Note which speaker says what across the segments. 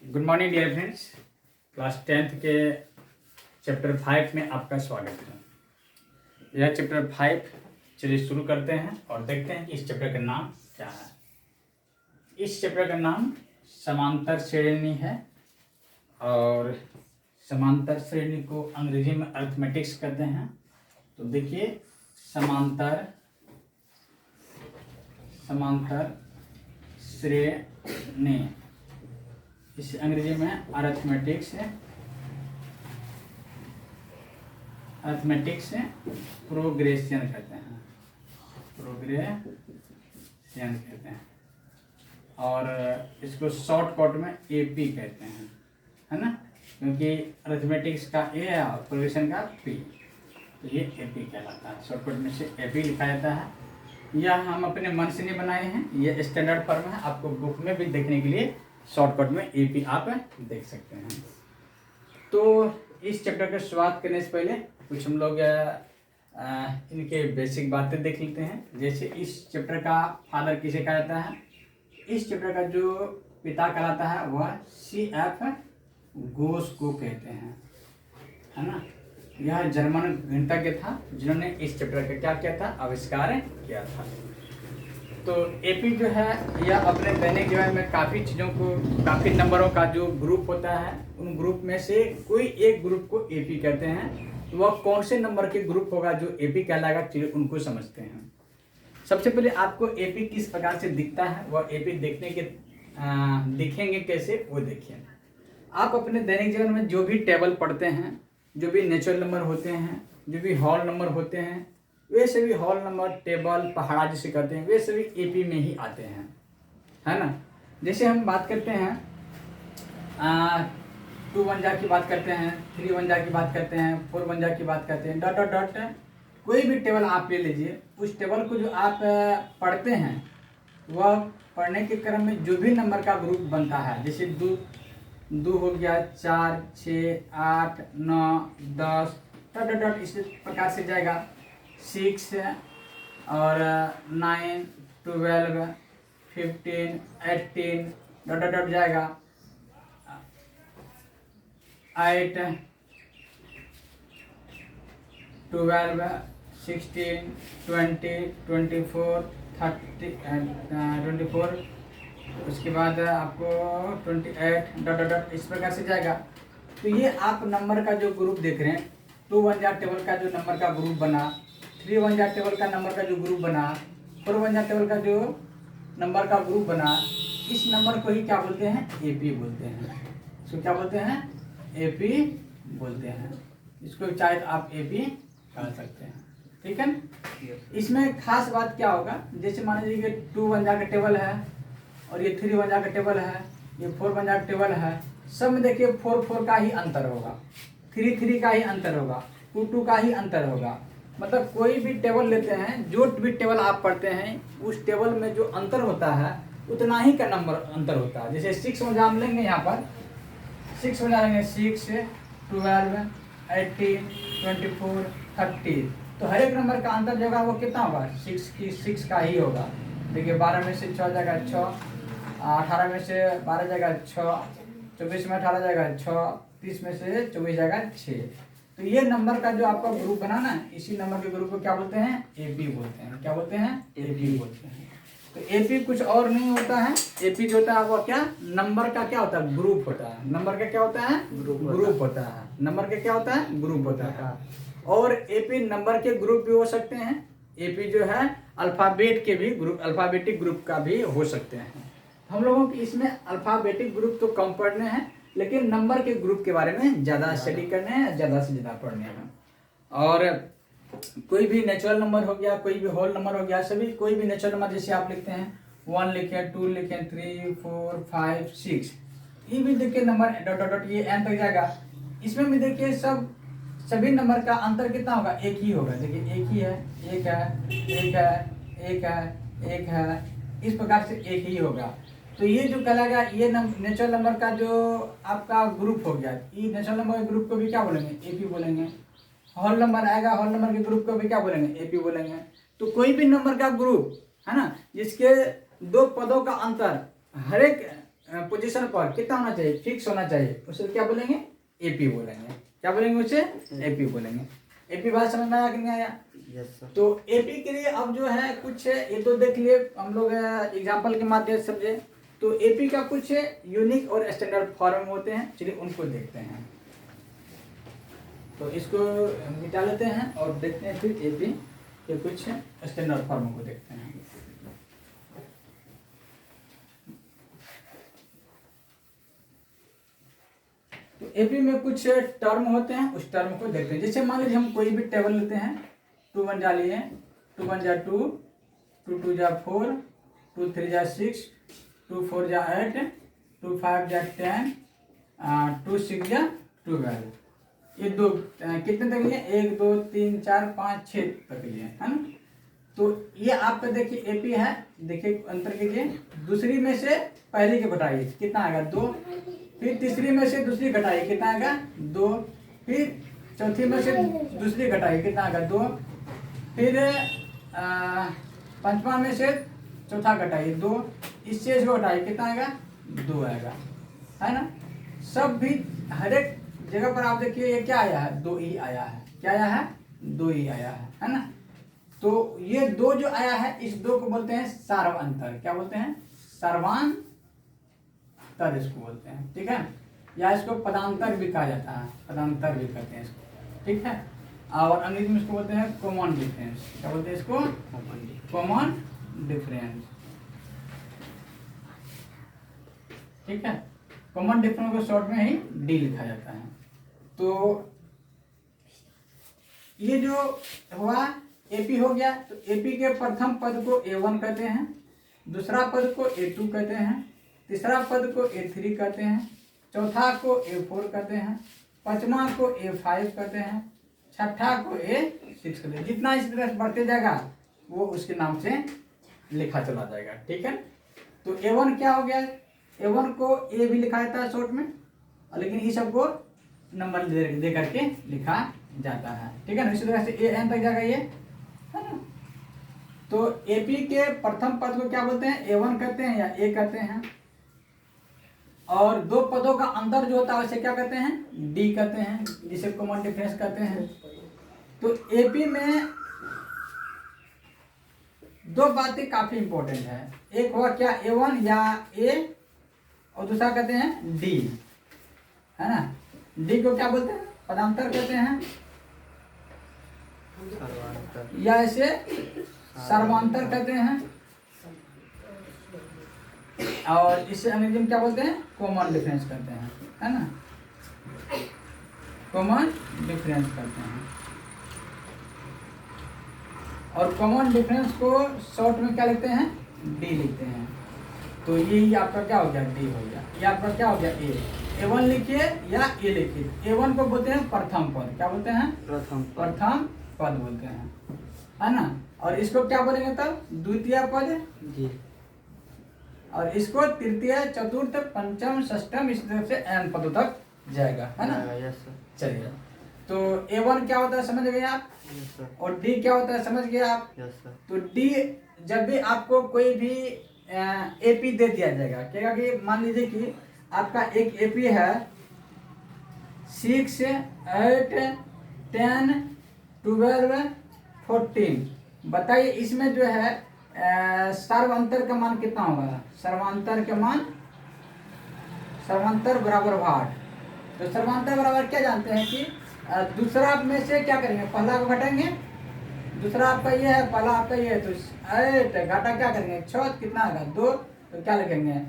Speaker 1: Good morning dear friends. Class 10th के chapter 5 में आपका स्वागत है। यह चैप्टर 5 चलिए शुरू करते हैं और देखते हैं कि इस चैप्टर का नाम क्या है। इस चैप्टर का नाम समांतर श्रेणी है और समांतर श्रेणी को अंग्रेजी में अरिथमेटिक्स कहते हैं। तो देखिए समांतर श्रेणी, इसे अंग्रेजी में अरिथमेटिक्स प्रोग्रेशन कहते हैं और इसको शॉर्टकट में एपी कहते हैं, है ना, क्योंकि अरिथमेटिक्स का ए है और प्रोग्रेशन का पी, तो ये एपी कहलाता है। शॉर्टकट में से एपी लिखा जाता है। यह हम अपने मन से नहीं बनाए हैं, ये स्टैंडर्ड फॉर्म है। आपको बुक में भी देखने के लिए शॉर्टकट में एपी आप देख सकते हैं। तो इस चैप्टर की शुरुआत करने से पहले कुछ हम लोग इनके बेसिक बातें देख लेते हैं। जैसे इस चैप्टर का फादर किसे कहा जाता है? इस चैप्टर का जो पिता कहलाता है वह C.F. गोस को कहते हैं, है ना। यह जर्मन गणितज्ञ था जिन्होंने इस चैप्टर का क्या किया था, आविष्कार किया था। तो एपी जो है यह अपने दैनिक जीवन में काफ़ी चीज़ों को, काफ़ी नंबरों का जो ग्रुप होता है उन ग्रुप में से कोई एक ग्रुप को एपी कहते हैं। तो वह कौन से नंबर के ग्रुप होगा जो एपी कहलाएगा, चलिए उनको समझते हैं। सबसे पहले आपको एपी किस प्रकार से दिखता है, वह एपी देखने के दिखेंगे कैसे वो देखिए। आप अपने दैनिक जीवन में जो भी टेबल पढ़ते हैं, जो भी नेचुरल नंबर होते हैं, जो भी होल नंबर होते हैं, वे सभी होल नंबर, टेबल, पहाड़ा जिसे कहते हैं, वे सभी एपी में ही आते हैं, है ना। जैसे हम बात करते हैं 2 1 की बात करते हैं, 3 1 की बात करते हैं, 4 1 की बात करते हैं, डॉट डॉट डॉट, कोई भी टेबल आप ले लीजिए। उस टेबल को जो आप पढ़ते हैं वह पढ़ने के क्रम में जो भी नंबर का ग्रुप बनता है, जैसे 2 हो गया, 4 6 8 9 10 डॉट डॉट डॉट, इस प्रकार से जाएगा। 6 और 9 12 15 18 डॉट डॉट डॉट जाएगा। 8 12 16 20 24 30 24, उसके बाद आपको 28 डॉट डॉट डॉट, इस प्रकार से जाएगा। तो ये आप नंबर का जो ग्रुप देख रहे हैं, 2 1 टेबल का जो नंबर का ग्रुप बना, 3 1 टेबल का नंबर का जो ग्रुप बना, 4 1 टेबल का जो नंबर का ग्रुप बना, इस नंबर को ही क्या बोलते हैं, एपी बोलते हैं। इसको क्या बोलते हैं, एपी बोलते हैं। इसको चाहे तो आप एपी कह सकते हैं, ठीक है। इसमें खास बात क्या होगा, जैसे मान लीजिए कि 2 1 का टेबल है और ये 3 1 का टेबल है, ये 4 1 का टेबल है। सब में देखिए 4 4 का ही अंतर होगा, 3 3 का ही अंतर होगा, 2 2 का ही अंतर होगा। मतलब कोई भी टेबल लेते हैं, जो भी टेबल आप पढ़ते हैं उस टेबल में जो अंतर होता है उतना ही का नंबर अंतर होता है। जैसे 6 में हम लेंगे, यहाँ पर 6 में लेंगे, 6 12 18 24 30, तो हर एक नंबर का अंतर जो होगा वो कितना होगा, 6 का ही होगा। देखिए 12 में से 6 जाएगा 6, 18 में से 12 जाएगा 6, 24 में 18 जाएगा 6, 30 में से 24 जाएगा 6। तो ये नंबर का जो आपका ग्रुप बना ना, इसी नंबर के ग्रुप को क्या बोलते हैं, एपी बोलते हैं। क्या बोलते हैं, एपी बोलते हैं। तो एपी कुछ और नहीं होता है। एपी जो होता है वो क्या, नंबर का क्या होता है, ग्रुप होता है। नंबर का क्या होता है, ग्रुप होता है। नंबर का क्या होता है, ग्रुप होता है। और एपी नंबर के ग्रुप भी हो सकते हैं। एपी जो है अल्फाबेट के भी ग्रुप, अल्फाबेटिक ग्रुप का भी हो सकते हैं। हम लोगों की इसमें अल्फाबेटिक ग्रुप तो कम पढ़ने हैं, लेकिन नंबर के ग्रुप के बारे में ज़्यादा स्टडी करने हैं, ज़्यादा से ज़्यादा पढ़ने हैं। और कोई भी नेचुरल नंबर हो गया, कोई भी होल नंबर हो गया, सभी कोई भी नेचुरल नंबर जैसे आप लिखते हैं 1 लिखें, 2 लिखें, 3 4 5 6, ये भी देखिए नंबर डॉट डॉट डॉट ये एन तक जाएगा। इसमें भी देखिए सभी नंबर का अंतर कितना होगा, एक ही होगा। देखिए एक ही है, एक है, एक है, एक है, एक है, इस प्रकार से एक ही होगा। तो ये जो कहलाएगा, ये नेचुरल नंबर का जो आपका ग्रुप हो गया, ये नेचुरल नंबर के ग्रुप को भी क्या बोलेंगे, एपी बोलेंगे। होल नंबर आएगा, होल नंबर के ग्रुप को भी क्या बोलेंगे, एपी बोलेंगे। तो कोई भी नंबर का ग्रुप है ना, जिसके 2 पदों का अंतर हर एक पोजीशन पर कितना होना चाहिए, फिक्स होना चाहिए, उसे क्या बोलेंगे, एपी बोलेंगे। क्या बोलेंगे उसे, एपी बोलेंगे। एपी बात समझ में आया कि नहीं आया?
Speaker 2: Yes sir.
Speaker 1: तो एपी के लिए अब जो है कुछ ये तो देख लिए हम लोग एग्जाम्पल के माध्यम से समझे। तो एपी का कुछ यूनिक और स्टैंडर्ड फॉर्म होते हैं, चलिए उनको देखते हैं। तो इसको मिटा लेते हैं और देखते हैं फिर एपी के कुछ स्टैंडर्ड फॉर्म को देखते हैं। तो एपी में कुछ टर्म होते हैं, उस टर्म को देखते हैं। जैसे मान लीजिए हम कोई भी टेबल लेते हैं, 2 1 डालिए, 2 1 जा 2, 2 2 जा 4, 2 3 जा 6, 2 4 जा 8, 2 5 जा 10, 2 6 जा 12। ये दो कितने तक लिए, 1 2 3 4 5 6 तक लिए, है ना। तो ये आपका देखिए एपी है, देखिए अंतर कीजिए, दूसरी में से पहली के घटाइए, कितना आएगा 2, फिर तीसरी में से दूसरी घटाइए, कितना आएगा 2, फिर चौथी में से दूसरी घटाइए, कितना आएगा 2, फिर पंचमा में से चौथा घटाइए 2, इससे इसको घटाइए, कितना आएगा 2 आएगा, है ना। सब भी हर एक जगह पर आप देखिए ये क्या आया है, 2 ही आया है, क्या आया है, 2 ही आया है ना। तो ये 2 जो आया है, इस 2 को बोलते हैं सार्वअंतर। क्या बोलते हैं, सर्वांतर इसको बोलते हैं, ठीक है। या इसको पदांतर भी कहा जाता है, पदांतर भी कहते हैं इसको, ठीक है। और अंग्रेजी में इसको बोलते हैं कॉमन डिफरेंस। क्या बोलते हैं इसको, कॉमन डिफरेंस, ठीक है। कॉमन डिफरेंस को शॉर्ट में ही डी लिखा जाता है। तो ये जो हुआ एपी हो गया। तो एपी के प्रथम पद को A1 कहते हैं, दूसरा पद को A2 कहते हैं, तीसरा पद को A3 कहते हैं, चौथा को A4 कहते हैं, पांचवा को A5 कहते हैं, छठा को A6 कहते हैं। जितना इस तरह बढ़ते जाएगा वो उसके नाम से लिखा चला जाएगा, ठीक है। तो A1 क्या हो गया, A1 को A भी लिखा जाता है शॉर्ट में, लेकिन इस सबको नंबर दे करके लिखा जाता है, ठीक है ना। इसी तरह से AN तक जाएगा ये, है ना। तो एपी के प्रथम पद को क्या बोलते हैं, A1 कहते हैं या A कहते हैं। और 2 पदों का अंतर जो होता है उसे क्या कहते हैं, D कहते हैं, जिसे कॉमन डिफरेंस कहते हैं। तो एपी में 2 बातें काफी इंपॉर्टेंट है। एक हुआ क्या, A1 या A, और दूसरा कहते हैं D, है ना। D को क्या बोलते हैं, पदांतर कहते हैं, या इसे सर्वांतर कहते हैं, और इसे अंग्रेजी में क्या बोलते हैं, कॉमन डिफरेंस कहते हैं, है ना। कॉमन डिफरेंस कहते हैं। और कॉमन डिफरेंस को शॉर्ट में क्या लिखते हैं, डी लिखते हैं। तो ये आपका क्या हो गया, डी हो गया। ये आपका क्या हो गया, A1 लिखिए या A लिखिए। A1 को बोलते हैं प्रथम पद, क्या बोलते हैं, प्रथम पद बोलते हैं, है ना। और इसको क्या बोलेंगे तब, द्वितीय पद जी। और इसको तृतीय, चतुर्थ, पंचम, षष्ठम, इस तरह से n पदों तक जाएगा, है ना।
Speaker 2: Yes sir.
Speaker 1: चलिए, तो A1 क्या होता है समझ गए आप,
Speaker 2: यस सर। और
Speaker 1: D क्या होता है समझ गए आप।
Speaker 2: Yes sir.
Speaker 1: तो D जब भी आपको कोई भी एपी दे दिया जाएगा, क्या कि मान लीजिए कि आपका एक एपी है 6 8 10 12 14। बताइए इसमें जो है सर्वांतर का मान कितना होगा, सर्वांतर का मान, सर्वांतर बराबर भाग। तो सर्वांतर बराबर क्या जानते हैं कि दूसरा में से क्या करेंगे, पहला को घटाएंगे, दूसरा आपका ये है, पहला आपका ये है, तो 8 घाटा क्या करेंगे 6, कितना आएगा 2, तो क्या लिखेंगे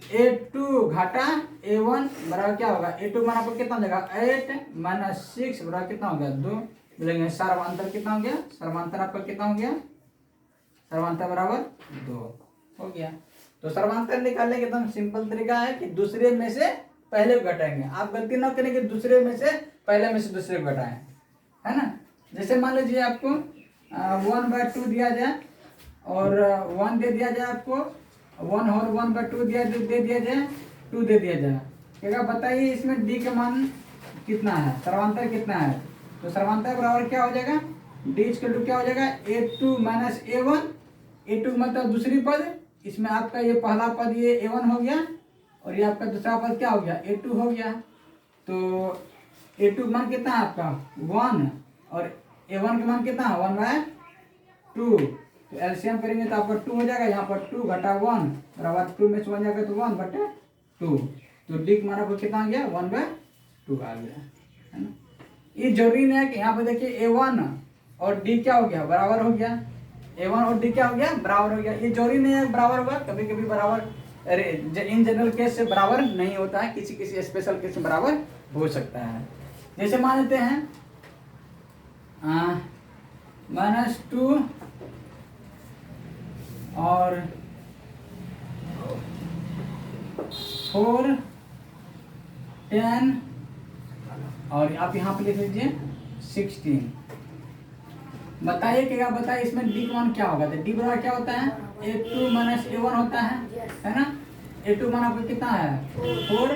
Speaker 1: A2 घाटा A1 बराबर क्या होगा, A2 मान आपको कितना हो जाएगा 8 - 6 बराबर कितना हो गया 2। बोलेंगे सर्वांतर कितना हो गया, सर्वांतर आपका कितना हो गया, सर्वांतर बराबर 2 हो गया। तो सर्वांतर निकालने का एकदम सिंपल तरीका है कि दूसरे में से पहले को घटाएंगे। आप गलती ना करें कि दूसरे में से पहले में से दूसरे को घटाएं, है ना। जैसे मान लीजिए आपको 1/2 दिया जाए और 1 दे दिया जाए, आपको 1 और 1/2 दे दिया जाए, 2 दे दिया जाए, क्या बताइए इसमें डी का मान कितना है, सर्वांतर कितना है। तो सर्वांतर बराबर क्या हो जाएगा, डी इक्वल टू क्या हो जाएगा A2 - A1। A2 मतलब दूसरी पद इसमें आपका ये पहला पद ये A1 हो गया और ये आपका दूसरा पद क्या हो गया A2 हो गया। तो A2 का मान कितना है आपका 1 और A1 का मान कितना है 1/2। तो एलसीएम करेंगे तो आपका 2 हो जाएगा, यहाँ पर 2 घटा 1 बराबर 2 में से 1 जाएगा तो 1/2। तो डी का मान आपको कितना आ गया 1/2 आ गया, है ना। ये जरूरी नहीं है कि यहाँ पर देखिए A1 और डी क्या हो गया बराबर हो गया, A1 और डी क्या हो गया बराबर हो गया। ये जरूरी नहीं है बराबर होगा, कभी कभी बराबर इन जनरल केस से बराबर नहीं होता है, किसी किसी स्पेशल केस में बराबर हो सकता है। जैसे मान लेते हैं -2 और 4 10 और आप यहाँ पे लिख लीजिए 16। बताइए क्या बताइए इसमें डी का मान क्या होगा। तो डी बराबर क्या होता है A2 माइनस A1 होता है ना। A2 मान आपका कितना है 4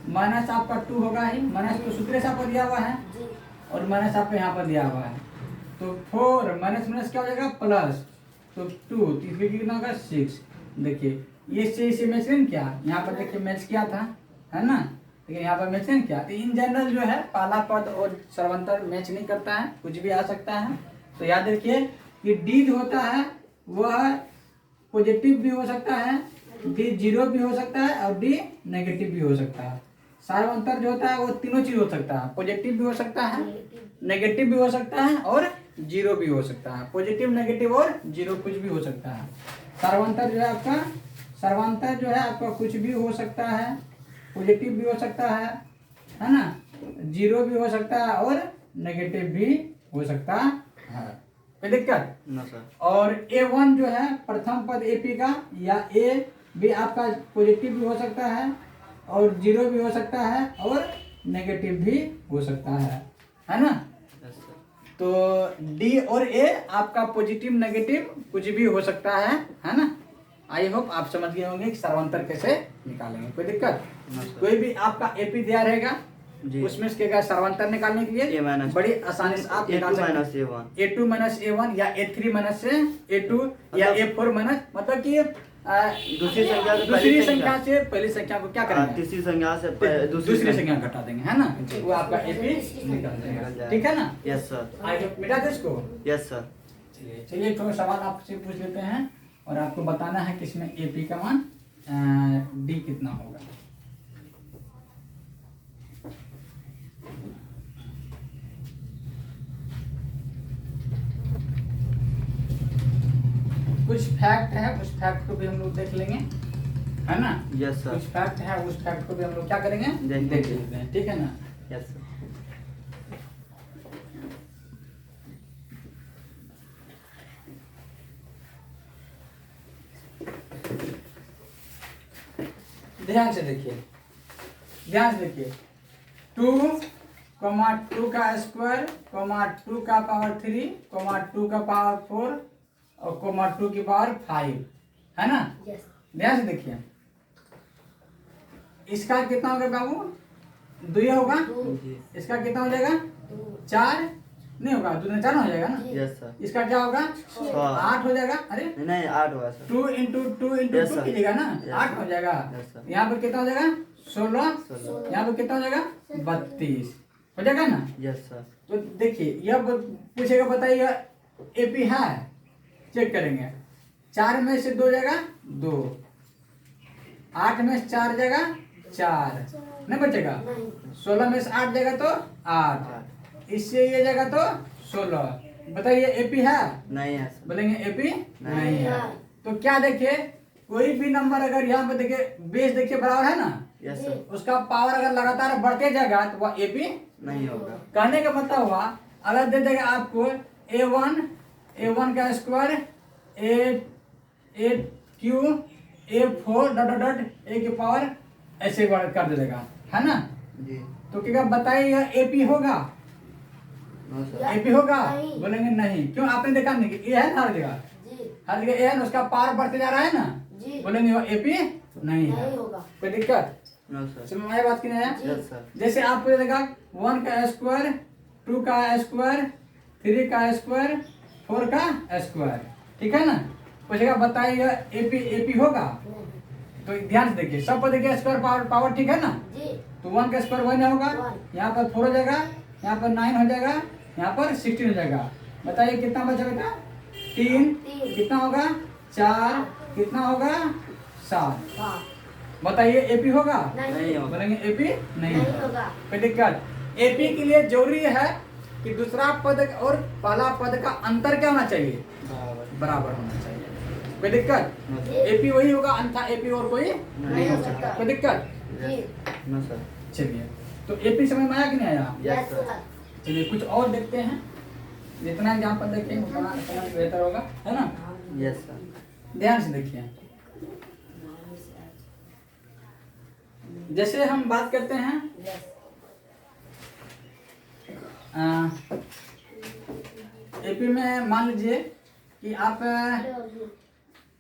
Speaker 1: माइनस आपका 2 होगा ही, माइनस तो सूत्र से आपको दिया हुआ है और माइनस आपको यहाँ पर दिया हुआ है। तो 4 माइनस माइनस क्या हो जाएगा प्लस, तो 2 तीसरे कितना होगा 6। देखिए ये से मैच नहीं किया, यहाँ पर देखिए मैच किया था, है ना, लेकिन यहाँ पर मैच नहीं किया। तो इन जनरल जो है पहला पद और सर्वंतर मैच नहीं करता है, कुछ भी आ सकता है। तो याद रखिए कि डी जो होता है वह पॉजिटिव भी हो सकता है, डी 0 भी हो सकता है और डी नेगेटिव भी हो सकता है। सर्वंतर जो होता है वो तीनों चीज हो सकता है, पॉजिटिव भी हो सकता है, नेगेटिव भी हो सकता है और 0 भी हो सकता है। पॉजिटिव नेगेटिव और 0 कुछ भी हो सकता है। सर्वंतर जो है आपका कुछ भी हो सकता है, पॉजिटिव भी हो सकता है ना, 0 भी हो सकता है और नेगेटिव भी हो सकता है। कोई दिक्कत
Speaker 2: ना सर।
Speaker 1: और A1 जो है प्रथम पद AP का या A भी आपका पॉजिटिव भी हो सकता है और 0 भी हो सकता है और नेगेटिव भी हो सकता है ना। तो D और A आपका पॉजिटिव नेगेटिव कुछ भी हो सकता है ना। आई होप आप समझ गए होंगे कि सर्वांतर कैसे निकालेंगे। कोई दिक्कत, कोई भी आपका AP दिया रहेगा उसमें इसके सर्वांतर निकालने के लिए बड़ी आसानी से आप निकाल सकते हैं। A2 माइनस A1 या A3 माइनस A2 या A4 माइनस, मतलब कि दूसरी संख्या से पहली संख्या को क्या करेंगे
Speaker 2: तीसरी संख्या से
Speaker 1: दूसरी संख्या घटा देंगे, है ना। वो आपका AP निकल जाएगा, ठीक है ना।
Speaker 2: Yes sir.
Speaker 1: आई होप मिटा दे इसको।
Speaker 2: Yes sir.
Speaker 1: चलिए थोड़ा सवाल आपसे पूछ लेते हैं और आपको बताना है कि इसमें AP का मान D कितना होगा। कुछ फैक्ट है, उस फैक्ट को भी हम लोग देख लेंगे, है ना।
Speaker 2: Yes sir.
Speaker 1: कुछ फैक्ट है, उस फैक्ट को भी हम लोग क्या करेंगे देख लेते हैं, ठीक है ना।
Speaker 2: Yes sir.
Speaker 1: ध्यान से देखिए 2 का स्क्वायर 2 का पावर 3 2 का पावर 4 और 2 की पावर 5, है ना। ध्यान से देखिए इसका कितना होगा बाबू 2 होगा, इसका कितना हो जाएगा 4 नहीं होगा, 2 में 4 हो जाएगा ना।
Speaker 2: Yes sir.
Speaker 1: इसका क्या होगा 8 हो जाएगा। अरे
Speaker 2: नहीं 8 होगा सर।
Speaker 1: 2 इंटू 2 कीजिएगा ना, 8 हो जाएगा। यहाँ पर कितना हो जाएगा 16, यहाँ पर कितना हो जाएगा 32 हो जाएगा ना।
Speaker 2: Yes sir.
Speaker 1: तो देखिए यह पूछेगा बताइए AP है, चेक करेंगे 4 में से 2 जाएगा 2, 8 में से 4 जाएगा 4 नहीं बचेगा, 16 में से 8 जाएगा तो 8, इससे ये जाएगा तो 16। बताइए AP है
Speaker 2: नहीं है सर।
Speaker 1: बोलेंगे AP नहीं है। तो क्या देखिए कोई भी नंबर अगर यहाँ पे देखिए बेस देखिए बराबर है ना,
Speaker 2: यस सर।
Speaker 1: उसका पावर अगर लगातार बढ़ते जाएगा तो वह AP
Speaker 2: नहीं होगा।
Speaker 1: कहने का मतलब हुआ अगर दे देगा आपको A1 का square A3 A4 dot A की पावर ऐसे कर देगा, है ना।
Speaker 2: जी।
Speaker 1: तो क्या बताइए यह AP होगा,
Speaker 2: नो सर।
Speaker 1: AP होगा बोलेंगे नहीं। क्यों, आपने देखा नहीं कि A है ना हर जगह A है ना, उसका पावर बढ़ते जा रहा है ना, बोलेंगे वह AP नहीं है। कोई दिक्कत
Speaker 2: नो सर।
Speaker 1: समझ में आया बात की नहीं आया।
Speaker 2: Yes sir.
Speaker 1: जैसे आपको देखा 1 का स्क्वायर 2 का स्क्वायर 3 का स्क्वायर 4 का स्क्वायर, ठीक है ना। पूछेगा बताइए एपी एपी होगा, तो ध्यान से देखिए सब पद के स्क्वायर पावर ठीक है ना, तो 1 का स्क्वायर 1 होगा, यहाँ पर 4 हो जाएगा, यहाँ पर 9 हो जाएगा, यहाँ पर 16 हो जाएगा। बताइए कितना बचा बेटा, 3 कितना होगा 4 कितना होगा 7। बताइए एपी होगा,
Speaker 2: नहीं होगा।
Speaker 1: बोलेंगे एपी नहीं होगा। कोई दिक्कत, एपी के लिए जरूरी है कि दूसरा पद और पहला पद का अंतर क्या होना चाहिए, बराबर होना चाहिए। कोई दिक्कत, एपी वही होगा अन्यथा एपी और कोई नहीं हो सकता। कोई दिक्कत,
Speaker 2: नो सर।
Speaker 1: चलिए तो एपी समझ में आया कि नहीं आया।
Speaker 2: Yes sir.
Speaker 1: चलिए कुछ और देखते हैं, जितना एग्जाम्पल देखेंगे उतना बेहतर होगा, है ना।
Speaker 2: Yes sir.
Speaker 1: ध्यान से देखिए, जैसे हम बात करते हैं एपी में, मान लीजिए कि आप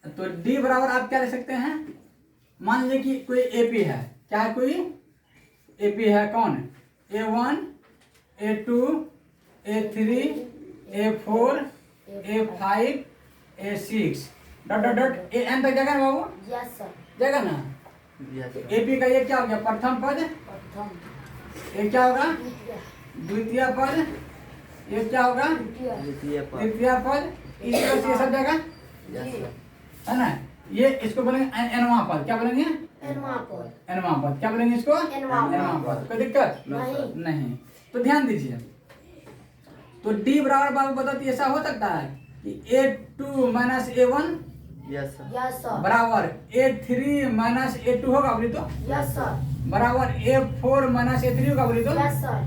Speaker 1: तो डी बराबर आप क्या ले सकते हैं, मान लीजिए कि कोई एपी है, क्या है कोई एपी है, कौन A1 A2 A3 A4 A5 A6 dot dot dot AN तक जगह ना बाबू,
Speaker 3: यस सर।
Speaker 1: जगह ना।
Speaker 2: Yes sir.
Speaker 1: एपी का ये क्या हो गया, प्रथम पद, ये क्या होगा द्वितीय पद, ये क्या होगा
Speaker 2: द्वितीय पद।
Speaker 1: तृतीय पद, इस तरह से ये सब जगह
Speaker 2: यस सर।
Speaker 1: है ना। ये इसको बोलेंगे एनवा पद, क्या बोलेंगे
Speaker 3: एनवा पद।
Speaker 1: एनवा पद, क्या बोलेंगे इसको
Speaker 3: एनवा
Speaker 1: पद। कोई दिक्कत
Speaker 3: नहीं।
Speaker 1: नहीं। तो ध्यान दीजिए, तो डी बराबर बाबू बताती ऐसा हो सकता है कि A2 minus A1
Speaker 2: yes sir.
Speaker 3: Yes sir.
Speaker 1: बराबर A3 माइनस A2 होगा बोली तो,
Speaker 3: यस सर।
Speaker 1: बराबर A4 माइनस A3 होगा बोली तो,
Speaker 3: yes sir.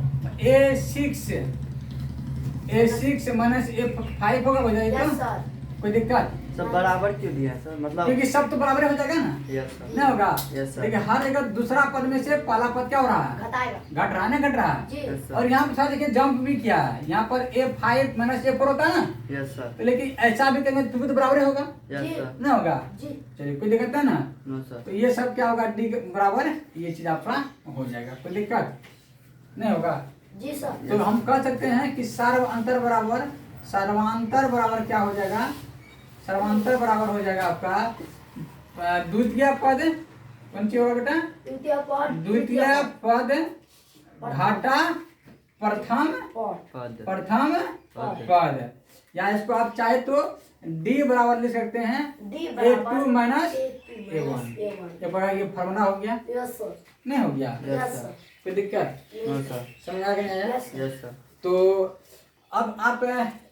Speaker 1: A6 minus A5 होगा बोल जाएगा
Speaker 3: यस
Speaker 1: तो,
Speaker 3: सर।
Speaker 1: कोई दिक्कत,
Speaker 2: सब बराबर क्यों दिया सर, मतलब।
Speaker 1: क्योंकि सब तो बराबर हो जाएगा ना,
Speaker 2: यस सर।
Speaker 1: नहीं होगा।
Speaker 2: Yes sir.
Speaker 1: देखिए हर एक दूसरा पद में से पहला पद क्या हो रहा है,
Speaker 3: घटाएगा।
Speaker 1: घट रहा है ना, घट रहा है।
Speaker 3: जी।
Speaker 2: Yes sir.
Speaker 1: और यहाँ पे देखिए जंप भी किया है, यहाँ पर A5 माइनस A4 होता है ना,
Speaker 2: यस सर।
Speaker 1: तो लेकिन ऐसा भी करेंगे तो भी तो बराबर ही होगा,
Speaker 2: यस सर।
Speaker 1: नहीं होगा।
Speaker 3: जी।
Speaker 1: चलिए कोई दिक्कत है ना,
Speaker 2: नो सर।
Speaker 1: तो ये सब क्या होगा डी के बराबर, ये चीज आपका हो जाएगा, कोई दिक्कत नहीं होगा।
Speaker 3: जी सर।
Speaker 1: तो हम कह सकते हैं कि सर्वांतर बराबर, सर्वांतर बराबर क्या हो जाएगा, सर्वांतर बराबर हो जाएगा आपका द्वितीय पद, कौन सी होगा बेटा,
Speaker 3: द्वितीय पद।
Speaker 1: द्वितीय पद घाटा प्रथम
Speaker 2: पद।
Speaker 1: प्रथम पद, या इसको आप चाहे तो डी बराबर लिख सकते हैं
Speaker 3: डी
Speaker 1: A2 माइनस
Speaker 3: A1।
Speaker 1: ये बड़ा, ये फॉर्मूला हो गया,
Speaker 3: यस सर।
Speaker 1: नहीं हो गया,
Speaker 2: यस
Speaker 3: यस
Speaker 2: सर।
Speaker 3: सर।
Speaker 1: कोई दिक्कत
Speaker 2: नो सर।
Speaker 1: समझ आ गया ना?
Speaker 3: Yes
Speaker 2: yes sir.
Speaker 1: तो अब आप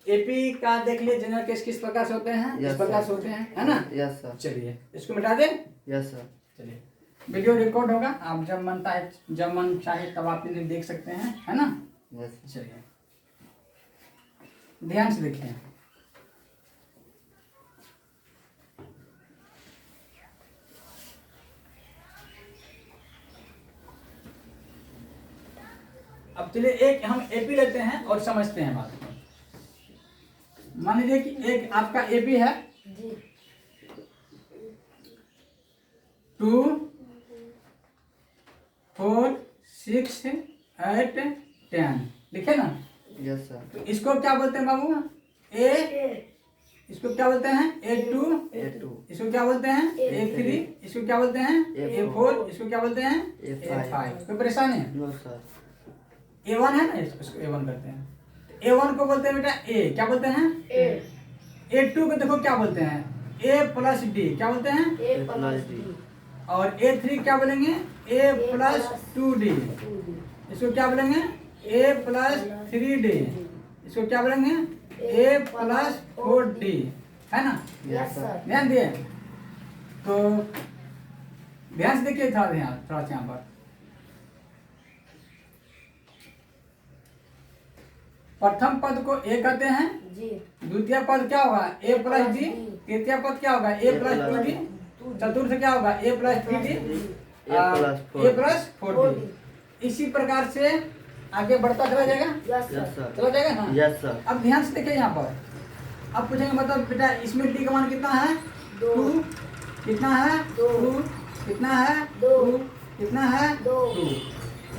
Speaker 1: एपी का देख लिए, जनरल केस किस प्रकार से होते हैं, इस
Speaker 2: Yes,
Speaker 1: प्रकार
Speaker 2: sir.
Speaker 1: से होते हैं, है ना।
Speaker 2: Yes sir.
Speaker 1: चलिए इसको मिटा दें।
Speaker 2: Yes sir.
Speaker 1: चलिए वीडियो रिकॉर्ड होगा, आप जब मन चाहे, जब मन चाहे तब आप इन्हें देख सकते हैं, है ना।
Speaker 2: यस।
Speaker 1: चलिए ध्यान से देखिए, अब चलिए एक हम एपी लेते हैं और समझते हैं बात को। मान लीजिए कि एक आपका एपी है
Speaker 3: जी।
Speaker 1: 2 4 6 8 10 लिखे ना।
Speaker 2: Yes sir.
Speaker 1: तो इसको क्या बोलते हैं बाबू, ए, इसको क्या बोलते हैं A2,
Speaker 2: A2।
Speaker 1: इसको क्या बोलते हैं A3, इसको क्या बोलते हैं A4, इसको क्या बोलते हैं
Speaker 2: A5।
Speaker 1: कोई परेशानी है।
Speaker 2: No sir.
Speaker 1: A1 है ना, इसको A1 करते हैं। A1 को बोलते हैं बेटा A, क्या बोलते हैं
Speaker 3: ए।
Speaker 1: A2 को देखो क्या बोलते हैं A प्लस डी, क्या बोलते हैं,
Speaker 3: ए प्लस डी।
Speaker 1: और A3 क्या बोलेंगे A प्लस 2D, इसको क्या बोलेंगे A प्लस 3D, इसको क्या बोलेंगे A प्लस 4D, है ना।
Speaker 3: Yes sir.
Speaker 1: ध्यान दिए, तो ध्यान से देखिए, थोड़ा सा यहाँ पर प्रथम पद को A कहते हैं,
Speaker 3: जी।
Speaker 1: द्वितीय पद क्या होगा A प्लस डी, तृतीय पद क्या होगा A प्लस 2D, चतुर्थ क्या होगा A plus 3D, A plus 4D। इसी प्रकार से आगे बढ़ता चला जाएगा,
Speaker 3: यस
Speaker 2: यस
Speaker 3: सर।
Speaker 2: सर।
Speaker 1: चला जाएगा ना।
Speaker 2: Yes sir.
Speaker 1: अब ध्यान से देखिए यहाँ पर, अब पूछेंगे मतलब बेटा इसमें डी का मान कितना है, 2 कितना है, 2 कितना है, 2 कितना है, 2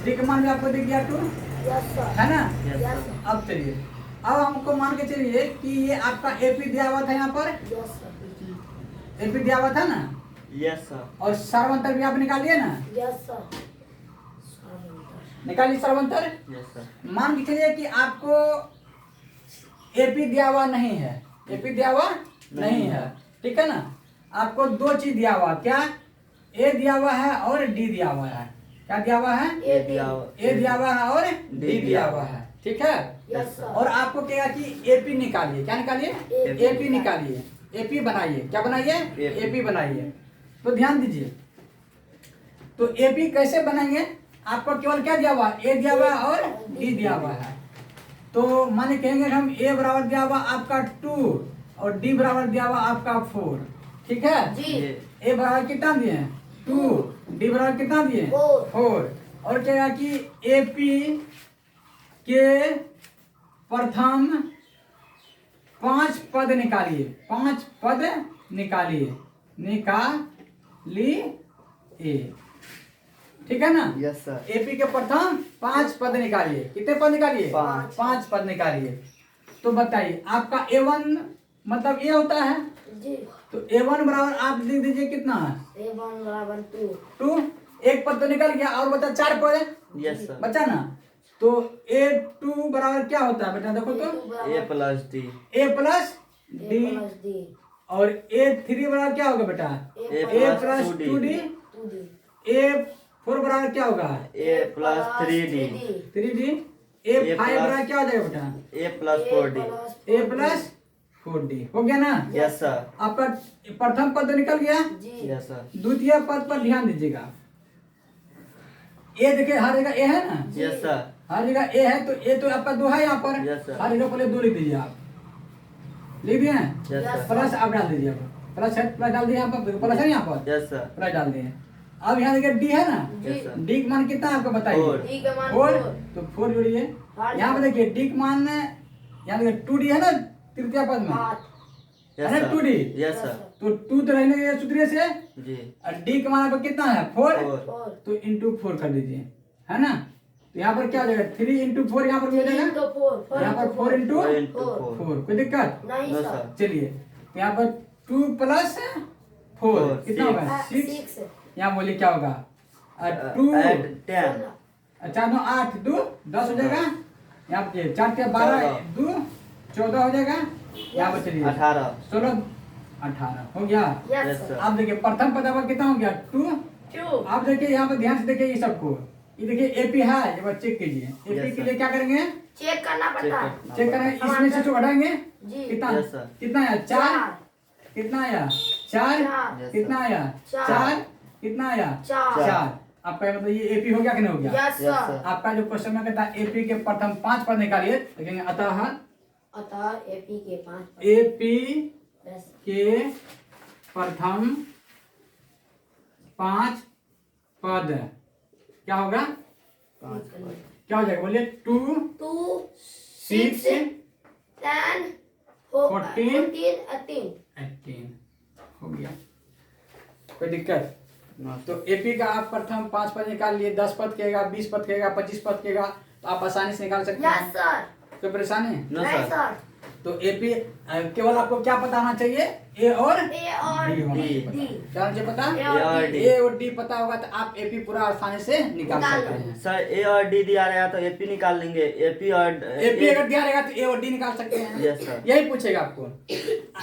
Speaker 1: डी का मान भी आपको दिख गया 2,
Speaker 3: यस सर।
Speaker 1: है ना।
Speaker 2: Yes
Speaker 3: yes
Speaker 2: sir.
Speaker 3: सर।
Speaker 1: अब चलिए, अब हमको मान के चलिए कि ये आपका एपी दिया हुआ था यहाँ पर,
Speaker 3: यस सर।
Speaker 1: एपी दिया हुआ था ना,
Speaker 2: यस सर।
Speaker 1: और सर्वांतर भी आप निकाल लिए ना,
Speaker 3: यस सर।
Speaker 1: निकालिए सर्वांतर।
Speaker 2: Yes sir.
Speaker 1: मान के चलिए कि आपको एपी दिया हुआ नहीं है, एपी दिया हुआ नहीं है, ठीक है ना। आपको दो चीज दिया हुआ, क्या? ए दिया हुआ है और डी दिया हुआ है। क्या दिया हुआ है?
Speaker 3: ए
Speaker 1: ए दिया हुआ है और डी दिया हुआ है, ठीक है।
Speaker 3: Yes sir.
Speaker 1: और आपको कहेगा कि एपी निकालिए। क्या निकालिए? एपी निकालिए, एपी बनाइए। क्या बनाइए? एपी बनाइए। तो ध्यान दीजिए, तो एपी कैसे बनाएंगे? आपको केवल क्या दिया हुआ? ए दिया हुआ है और डी दिया हुआ है। तो माने कहेंगे हम ए बराबर दिया हुआ आपका 2 और डी बराबर दिया हुआ आपका 4, ठीक है।
Speaker 3: जी।
Speaker 1: ए बराबर कितना दिए? 2, डी बराबर कितना दिए? 4। और कहेगा कि एपी के प्रथम 5 पद निकालिए, 5 पद निकालिए, निकालिए, ठीक है ना।
Speaker 2: Yes sir.
Speaker 1: एपी के प्रथम 5 पद निकालिए। कितने पद निकालिए? 5 पद निकालिए। तो बताइए आपका A1 मतलब ये होता है,
Speaker 3: जी।
Speaker 1: तो A1 बराबर आप लिख दीजिए कितना?
Speaker 3: A1 बराबर 2।
Speaker 1: 2। एक पद तो निकल गया और बचा 4 पद
Speaker 2: यस सर।
Speaker 1: बचा ना। तो A2 बराबर क्या होता है बेटा? देखो तो
Speaker 2: A plus D.
Speaker 1: A plus D,
Speaker 3: D.
Speaker 1: और A3 बराबर क्या होगा बेटा? A plus 2D।
Speaker 3: 2D।
Speaker 1: A4 बराबर क्या होगा?
Speaker 2: ए प्लस 3D।
Speaker 1: 3D। A5 बराबर क्या हो जाएगा बेटा?
Speaker 2: A plus 4D।
Speaker 1: A plus 4D। हो गया ना।
Speaker 2: Yes sir.
Speaker 1: आपका प्रथम पद तो निकल गया।
Speaker 3: जी।
Speaker 2: Yes sir.
Speaker 1: द्वितीय पद पर ध्यान दीजिएगा। ए देखिए हर जगह ए है ना,
Speaker 2: यस सर।
Speaker 1: हर जगह ए है, तो ए तो आपका 2 है यहाँ पर।
Speaker 2: Yes, sir.
Speaker 1: हर जगह पहले 2 लिख दीजिए आप, लिख दिए।
Speaker 2: Yes sir.
Speaker 1: प्लस आप डाल दीजिए, प्लस है, प्लस डाल दिए यहाँ पर, प्लस है यहाँ पर,
Speaker 2: यस सर।
Speaker 1: प्लस डाल दिए। अब यहाँ देखिए डी है ना,
Speaker 2: यस सर।
Speaker 1: डी का मान कितना है आपको बताइए?
Speaker 2: 4।
Speaker 3: डी का मान
Speaker 1: 4।
Speaker 3: 4।
Speaker 1: तो 4 जोड़िए।
Speaker 3: हाँ,
Speaker 1: यहाँ पे देखिए डी का मान, यहाँ देखिए 2D है ना तृतीय पद में,
Speaker 3: 8।
Speaker 2: यस
Speaker 1: है ना
Speaker 2: सर।
Speaker 1: 2D।
Speaker 2: Yes sir.
Speaker 1: तो 2 तो रहने के सूत्रीय से,
Speaker 2: जी।
Speaker 1: और डी का मान आपका कितना है? 4।
Speaker 2: 4।
Speaker 1: तो इंटू 4 कर दीजिए, है ना। तो यहाँ पर क्या हो जाएगा? 3 इंटू 4 यहाँ पर भी हो जाएगा, यहाँ पर 4 इंटू
Speaker 2: 4 into 4।
Speaker 1: 4। कोई दिक्कत?
Speaker 3: नहीं
Speaker 2: नो
Speaker 3: सर।
Speaker 2: सर।
Speaker 1: चलिए, तो यहाँ पर 2 प्लस 4 कितना होगा? 6।
Speaker 3: 6।
Speaker 1: यहाँ बोलिए क्या होगा? 2
Speaker 2: एड 10।
Speaker 1: 4 9 8 2 10 हो जाएगा। यहाँ पे 4 के 12 2 14 हो जाएगा। यहाँ पर चलिए
Speaker 2: 18।
Speaker 1: 16 18 हो गया।
Speaker 3: Yes
Speaker 2: yes
Speaker 3: sir.
Speaker 2: सर।
Speaker 1: आप देखिए प्रथम पद आपका कितना हो गया? 2।
Speaker 3: 2।
Speaker 1: आप देखिए यहाँ पर ध्यान से देखिए ये सबको, ये देखिए एपी है, ये बार चेक कीजिए। एपी
Speaker 2: Yes,
Speaker 1: के
Speaker 2: sir.
Speaker 1: लिए क्या करेंगे?
Speaker 3: चेक करना पड़ता है।
Speaker 1: चेक करें, इसमें से जो घटाएंगे
Speaker 3: जी।
Speaker 1: कितना?
Speaker 2: Yes, sir.
Speaker 1: कितना आया? 4। कितना आया? 4।
Speaker 3: चार।
Speaker 2: Yes,
Speaker 1: कितना
Speaker 2: sir.
Speaker 1: आया?
Speaker 3: चार।
Speaker 1: 4। कितना आया?
Speaker 3: 4।
Speaker 1: 4। आपका मतलब ये एपी हो गया कि नहीं हो गया?
Speaker 3: Yes
Speaker 2: Yes,
Speaker 3: sir.
Speaker 2: sir.
Speaker 1: आपका जो क्वेश्चन में कहता है एपी के प्रथम 5 पद निकालिए, देखेंगे अतः
Speaker 3: अतः एपी के 5
Speaker 1: एपी
Speaker 3: प्लस
Speaker 1: के प्रथम 5 पद क्या होगा? क्या हो जाएगा बोलिए? 2
Speaker 3: 2
Speaker 1: 6
Speaker 3: 6 10
Speaker 1: 14
Speaker 3: 18
Speaker 1: 18 हो गया। कोई दिक्कत?
Speaker 2: नो
Speaker 1: तो एपी का आप प्रथम 5 पद निकाल लिए, 10 पद कहेगा, 20 पद कहेगा, 25 पद कहेगा, तो आप आसानी से निकाल सकते
Speaker 3: यस
Speaker 1: हैं।
Speaker 3: सर।
Speaker 1: कोई परेशानी?
Speaker 2: नो
Speaker 3: नहीं
Speaker 2: सर।
Speaker 3: सर।
Speaker 1: तो एपी केवल आपको क्या पता होना चाहिए? ए और
Speaker 3: ए और
Speaker 1: डी होना चाहिए
Speaker 2: डी।
Speaker 1: पता। क्या होना चाहिए पता?
Speaker 3: ए और डी।
Speaker 1: ए और डी पता होगा तो आप एपी पूरा आसानी से निकाल
Speaker 3: निकाल
Speaker 1: सकते
Speaker 3: लेंगे।
Speaker 1: हैं।
Speaker 2: सर ए और डी दिया रहेगा तो एपी निकाल लेंगे। एपी और
Speaker 1: एपी अगर दिया रहेगा तो ए और डी निकाल सकते हैं।
Speaker 2: Yes sir.
Speaker 1: यही पूछेगा आपको।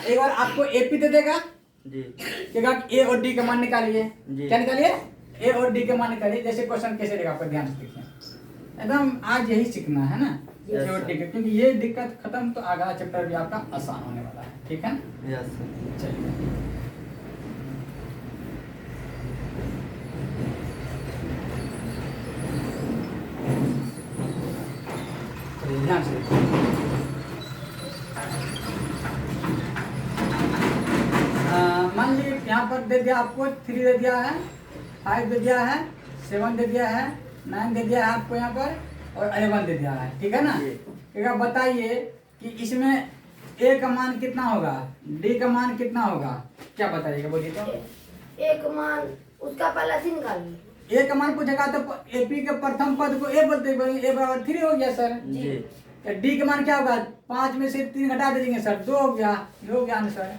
Speaker 1: एक बार आपको एपी दे देगा,
Speaker 2: जी।
Speaker 1: कहेगा कि ए और डी का मान निकालिए।
Speaker 2: जी।
Speaker 1: क्या निकालिए? ए और डी का मान निकालिए। जैसे क्वेश्चन कैसे देगा आपको ध्यान से देखिए, एकदम आज यही सीखना है ना
Speaker 2: Yes,
Speaker 1: ए और डी का, क्योंकि ये दिक्कत खत्म तो अगला चैप्टर भी आपका आसान होने वाला है। ठीक है,
Speaker 2: यस सर।
Speaker 1: चलिए। चलिए ध्यान से देखिए। मान लीजिए यहाँ पर दे दिया आपको 3 दे दिया है, 5 दे दिया है, 7 दे दिया है, 9 दे दिया है आपको यहाँ पर, और 11 दे दिया है। ठीक है ना।
Speaker 2: जी।
Speaker 1: क्या बताइए कि इसमें ए का मान कितना होगा, डी का मान कितना होगा? क्या बताइएगा बोलिए तो।
Speaker 3: एक मान उसका पहला से निकालिए।
Speaker 1: ए का मान पूछेगा तो एपी के प्रथम पद को ए बोलते बोलेंगे, ए बराबर 3 हो गया सर।
Speaker 2: जी।
Speaker 1: तो डी का मान क्या होगा? 5 में से 3 घटा दे देंगे सर, 2 हो गया। ये हो गया आंसर।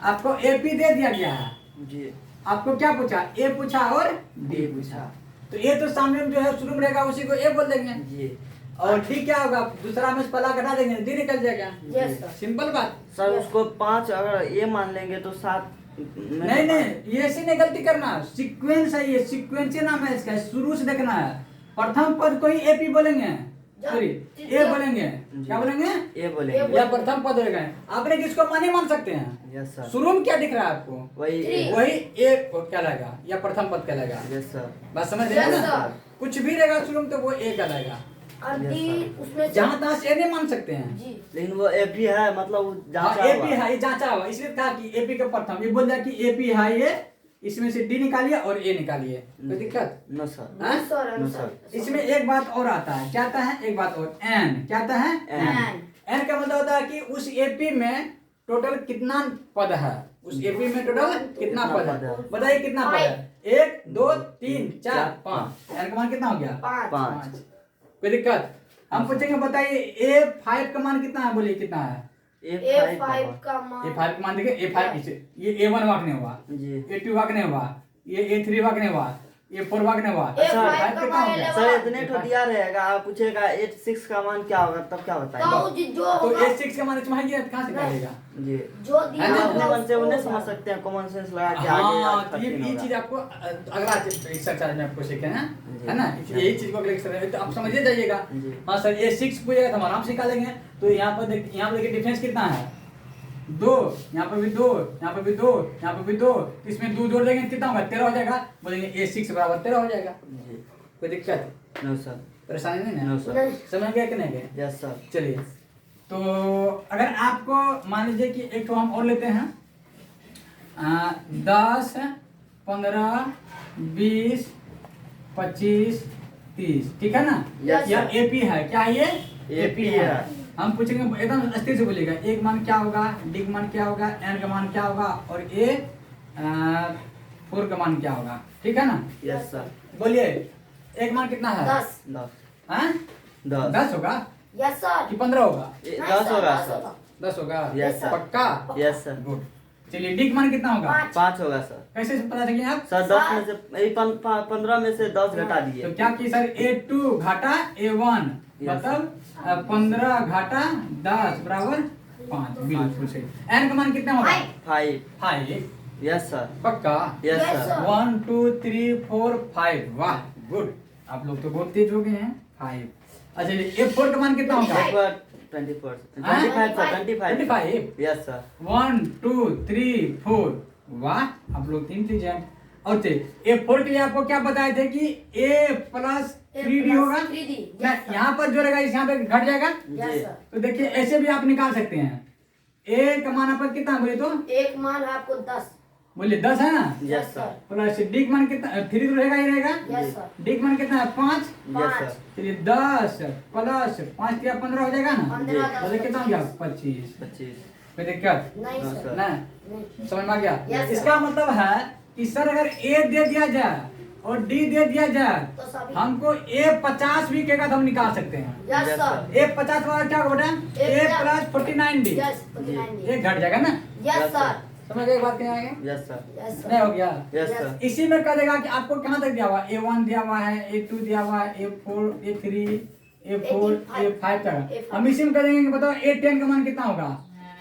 Speaker 1: आपको एपी दे दिया गया है,
Speaker 2: जी
Speaker 1: आपको क्या पूछा, ए पूछा और डी पूछा, तो ए तो सामने में जो है शुरू में रहेगा उसी को ए बोल देंगे,
Speaker 2: जी
Speaker 1: और डी क्या होगा, दूसरा में से पहला घटा देंगे, डी निकल जाएगा।
Speaker 3: Yes sir.
Speaker 1: सिंपल बात।
Speaker 2: सर उसको 5 अगर ये मान लेंगे तो 7
Speaker 1: नहीं ये ऐसे नहीं गलती करना, सीक्वेंस है ये, सीक्वेंस नाम है इसका, शुरू से देखना है। प्रथम पद को ही एपी बोलेंगे, सॉरी ए बोलेंगे, क्या बोलेंगे,
Speaker 2: ये बोलेंगे।
Speaker 1: या प्रथम पद रहेगा। आपने किसको मानी मान सकते हैं,
Speaker 2: यस सर।
Speaker 1: शुरू में क्या दिख रहा है आपको,
Speaker 2: वही
Speaker 1: वही ए कहलाएगा या प्रथम पद कहलाएगा।
Speaker 2: Yes sir.
Speaker 1: बात समझ रहे हैं
Speaker 3: Yes,
Speaker 1: ना,
Speaker 3: sir।
Speaker 1: कुछ भी रहेगा शुरू में तो वो ए कहलाएगा,
Speaker 3: और
Speaker 2: Yes,
Speaker 3: डी
Speaker 2: sir।
Speaker 3: उसमें
Speaker 1: जहां तहां से ए नहीं मान सकते हैं।
Speaker 3: जी
Speaker 2: लेकिन वो एपी है, मतलब वो जांचा
Speaker 1: हाँ, एपी
Speaker 2: हुआ।
Speaker 1: है, ये जांचा हुआ, इसलिए कहा कि एपी का प्रथम, ये बोल दिया कि एपी है ये, इसमें से डी निकालिए और ए निकालिए, कोई दिक्कत।
Speaker 2: No sir.
Speaker 1: हाँ?
Speaker 3: Sir
Speaker 2: no
Speaker 3: sir.
Speaker 1: इसमें एक बात और आता है, क्या आता है, एक बात और, एन क्या आता है,
Speaker 3: एन।
Speaker 1: एन का मतलब होता है कि उस एपी में टोटल कितना पद है, उस एपी में टोटल कितना पद है, बताइए कितना पद है, 1 2 3 4 5, एन का मान कितना हो गया,
Speaker 3: 5।
Speaker 1: कोई दिक्कत। हम पूछेंगे बताइए ए 5 का मान कितना है, बोलिए कितना है,
Speaker 3: ए 5 का
Speaker 1: ए
Speaker 3: मान
Speaker 1: 5 का मान देखिए, ए 5 इसे ये A1 वाक नहीं हुआ,
Speaker 2: जी
Speaker 1: A2 वाक नहीं हुआ, ये A3 वाक नहीं हुआ, A4 वाक नहीं हुआ,
Speaker 3: A5
Speaker 1: अच्छा,
Speaker 3: का
Speaker 1: 5 कितना
Speaker 3: मान
Speaker 1: हो गया,
Speaker 2: सर इतने तो दिया रहेगा, आप पूछेगा 86 का मान क्या होगा, तब क्या बताएंगे।
Speaker 3: तो जो
Speaker 1: तो
Speaker 3: होगा
Speaker 1: A6 का मान इसमें है, कहाँ से निकालेगा।
Speaker 2: जी
Speaker 3: जो दिया
Speaker 1: है ना?
Speaker 2: अपने
Speaker 3: होगा
Speaker 2: मन से
Speaker 3: उसको
Speaker 2: उन्हें
Speaker 3: होगा।
Speaker 2: समझ सकते हैं, कॉमन सेंस लगा के
Speaker 1: हाँ,
Speaker 2: आगे
Speaker 1: तो ये चीज आपको अगला एक्सरसाइज में आपको सीखे हैं,
Speaker 2: जी।
Speaker 1: है ना, यही चीज को अगले एक्सरसाइज तो आप समझिए जाइएगा।
Speaker 2: जी।
Speaker 1: हाँ सर, A6 पूछेगा तो हम आराम से निकालेंगे। तो यहाँ पर देखिए डिफरेंस कितना है, 2, यहाँ पर भी 2, यहाँ पर भी 2, यहाँ पर भी 2, तो इसमें 2 जोड़ देंगे कितना होगा, 13 हो जाएगा, बोलेंगे A6 बराबर 13 हो जाएगा,
Speaker 2: जी
Speaker 1: कोई दिक्कत,
Speaker 2: नो सर।
Speaker 1: परेशानी नहीं
Speaker 2: नो
Speaker 1: ना,
Speaker 2: सर।
Speaker 3: नहीं।
Speaker 1: समझ गया कि नहीं गया।
Speaker 2: Yes sir.
Speaker 1: चलिए, तो अगर आपको मान लीजिए कि एक तो हम और लेते हैं, 10 15 20 25 30, ठीक है ना,
Speaker 2: Yes,
Speaker 1: या
Speaker 2: sir।
Speaker 1: एपी है, क्या है ये,
Speaker 2: AP है।
Speaker 1: हम पूछेंगे एकदम अस्थिर से बोलिएगा, एक मान क्या होगा, डी का मान क्या होगा, एन का मान क्या होगा, और ए 4 का मान क्या होगा, ठीक है ना,
Speaker 2: यस सर।
Speaker 1: बोलिए एक मान कितना है,
Speaker 3: 10
Speaker 1: हाँ?
Speaker 2: 10
Speaker 1: 10 होगा
Speaker 3: यस सर।
Speaker 1: कि 15 होगा,
Speaker 2: 10 होगा सर।
Speaker 1: 10 होगा,
Speaker 2: Yes, sir।
Speaker 1: पक्का,
Speaker 2: यस सर।
Speaker 1: गुड। चलिए डी का मान कितना होगा,
Speaker 2: 5 होगा सर।
Speaker 1: कैसे पता चलिए आप,
Speaker 2: सर 10 में से 15 में से 10 घटा
Speaker 1: तो
Speaker 2: दिए।
Speaker 1: क्या की सर, A2 घाटा A1
Speaker 2: Yes,
Speaker 1: मतलब 15 घाटा 10 बराबर 5, बिल्कुल सही। एन का मान कितना होगा,
Speaker 3: 5।
Speaker 1: 5,
Speaker 2: यस सर।
Speaker 1: पक्का,
Speaker 2: यस
Speaker 3: Yes,
Speaker 2: सर।
Speaker 3: sir।
Speaker 1: 1 2 3 4 5, वाह गुड, आप लोग तो बहुत तेज हो गए हैं, 5। अच्छा A4 का मान कितना होगा,
Speaker 2: एक बार 25
Speaker 1: हाँ?
Speaker 2: 25 सर। 25
Speaker 1: 25,
Speaker 2: yes sir.
Speaker 1: 1 2 3 4, वाह आप लोग इंटेलिजेंट। और A4 के लिए आपको क्या बताए थे कि A प्लस 3D होगा,
Speaker 3: 3D
Speaker 1: ना, यहाँ पर जो रहेगा यहाँ पे घट जाएगा,
Speaker 3: यस
Speaker 2: जी।
Speaker 3: सर।
Speaker 1: तो देखिए ऐसे भी आप निकाल सकते हैं। A का मान आपका कितना बोले तो,
Speaker 3: एक मान है आपको 10
Speaker 1: बोलिए 10 है ना,
Speaker 2: यस सर।
Speaker 1: प्लस डी का मान कितना, 3 तो रहेगा ही रहेगा,
Speaker 3: यस सर।
Speaker 1: डी का मान कितना है 5,
Speaker 2: यस सर।
Speaker 1: चलिए 10 प्लस 5 किया 15 हो जाएगा ना,
Speaker 3: 15
Speaker 1: बोले कितना हो गया 25,
Speaker 2: 25
Speaker 1: कोई दिक्कत
Speaker 3: नहीं
Speaker 2: हाँ,
Speaker 3: सर।
Speaker 2: सर।
Speaker 1: ना,
Speaker 3: नहीं।
Speaker 1: समझ में आ गया।
Speaker 3: Yes, sir।
Speaker 1: इसका मतलब है कि सर अगर ए दे दिया जाए और डी दे दिया जाए,
Speaker 3: तो सभी
Speaker 1: हमको ए 50 भी कहेगा तो हम निकाल सकते हैं।
Speaker 3: Yes
Speaker 2: Yes,
Speaker 3: sir.
Speaker 2: sir।
Speaker 1: ए 50 वाला क्या होगा बेटा, ए
Speaker 3: A
Speaker 1: प्लस 49 डी,
Speaker 3: यस 49
Speaker 1: ये घट जाएगा ना,
Speaker 3: यस सर।
Speaker 1: समझ गए बात क्या आगे,
Speaker 2: यस सर।
Speaker 3: यस
Speaker 1: नहीं
Speaker 3: सर।
Speaker 1: हो गया।
Speaker 2: Yes sir.
Speaker 1: इसी में कह देगा कि आपको कहाँ तक दिया हुआ है, A1 दिया हुआ है, A2 दिया हुआ है, A4 A3 A4 A5 तक, हम इसी में कह देंगे कि बताओ A10 का मान कितना होगा,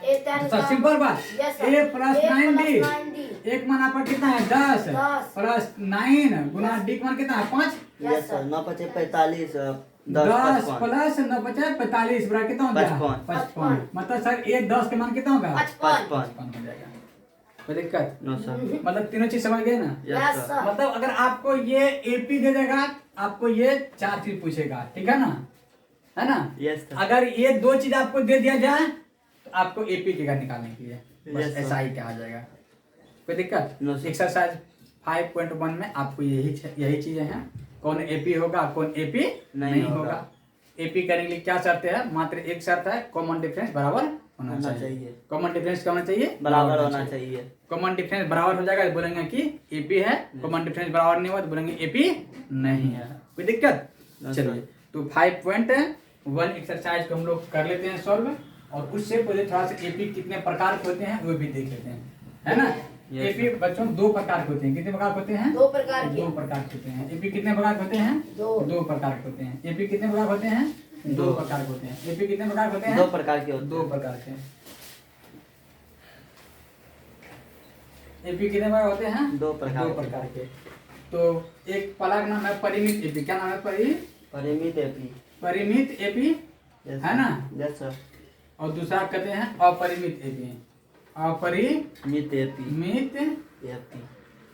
Speaker 3: A10
Speaker 1: सर सिंपल बात,
Speaker 3: yes sir.
Speaker 1: A plus 9D,
Speaker 3: 9D
Speaker 1: एक मान आपका कितना है 10
Speaker 3: 10
Speaker 1: प्लस 9 गुना डी का मान कितना है 5,
Speaker 2: यस सर। 9 5 45 10
Speaker 1: 10
Speaker 2: 55
Speaker 1: प्लस 9 50 45 बराबर कितना हो गया
Speaker 2: 55।
Speaker 1: 55, मतलब सर ये 10 के मान कितना होगा
Speaker 3: 55
Speaker 2: 55
Speaker 1: हो जाएगा, कोई दिक्कत,
Speaker 2: नो सर।
Speaker 1: मतलब तीनों चीज समझ गए ना।
Speaker 2: Yes sir.
Speaker 3: सर।
Speaker 1: मतलब अगर आपको ये एपी दे देगा, आपको ये 4 चीज पूछेगा, ठीक है ना, है ना,
Speaker 2: यस सर।
Speaker 1: अगर ये 2 चीज आपको दे दिया जाए तो आपको एपी के का निकालने के लिए बस
Speaker 2: Yes, sir।
Speaker 1: ऐसा ही क्या आ जाएगा, कोई दिक्कत।
Speaker 2: No, sir।
Speaker 1: एक्सरसाइज 5.1 में आपको यही चीजें हैं, कौन एपी होगा कौन एपी नहीं होगा। एपी करने के लिए क्या शर्त है, मात्र एक शर्त है, कॉमन डिफरेंस बराबर होना
Speaker 2: होना
Speaker 1: चाहिए।
Speaker 2: चाहिए।
Speaker 1: कॉमन डिफरेंस क्या होना चाहिए,
Speaker 2: बराबर होना चाहिए।
Speaker 1: कॉमन डिफरेंस बराबर हो जाएगा तो बोलेंगे कि एपी है, कॉमन डिफरेंस बराबर नहीं हुआ तो बोलेंगे एपी नहीं है, कोई दिक्कत।
Speaker 2: No,
Speaker 1: चलिए
Speaker 2: sir।
Speaker 1: तो 5.1 एक्सरसाइज को हम लोग कर लेते हैं सॉल्व, और उससे पहले थोड़ा सा एपी कितने प्रकार के होते हैं वो भी देख लेते हैं। है ना।
Speaker 2: Yes,
Speaker 1: एपी बच्चों दो प्रकार के होते हैं। कितने प्रकार के होते हैं?
Speaker 3: दो प्रकार के।
Speaker 1: दो प्रकार के होते हैं। एपी कितने प्रकार के होते हैं? दो प्रकार के होते हैं। एपी कितने प्रकार के होते हैं? दो प्रकार के होते हैं। एपी कितने प्रकार के होते हैं?
Speaker 2: दो प्रकार के होते
Speaker 1: दो
Speaker 2: हैं।
Speaker 1: प्रकार के। एपी कितने प्रकार होते हैं?
Speaker 2: दो प्रकार
Speaker 1: दो प्रकार के। तो एक पहला का नाम है परिमित एपी। क्या नाम है?
Speaker 2: परिमित एपी।
Speaker 1: परिमित एपी, है ना।
Speaker 2: Yes sir.
Speaker 1: और दूसरा कहते हैं अपरिमित एपी। अपरिमित
Speaker 2: मित एपी।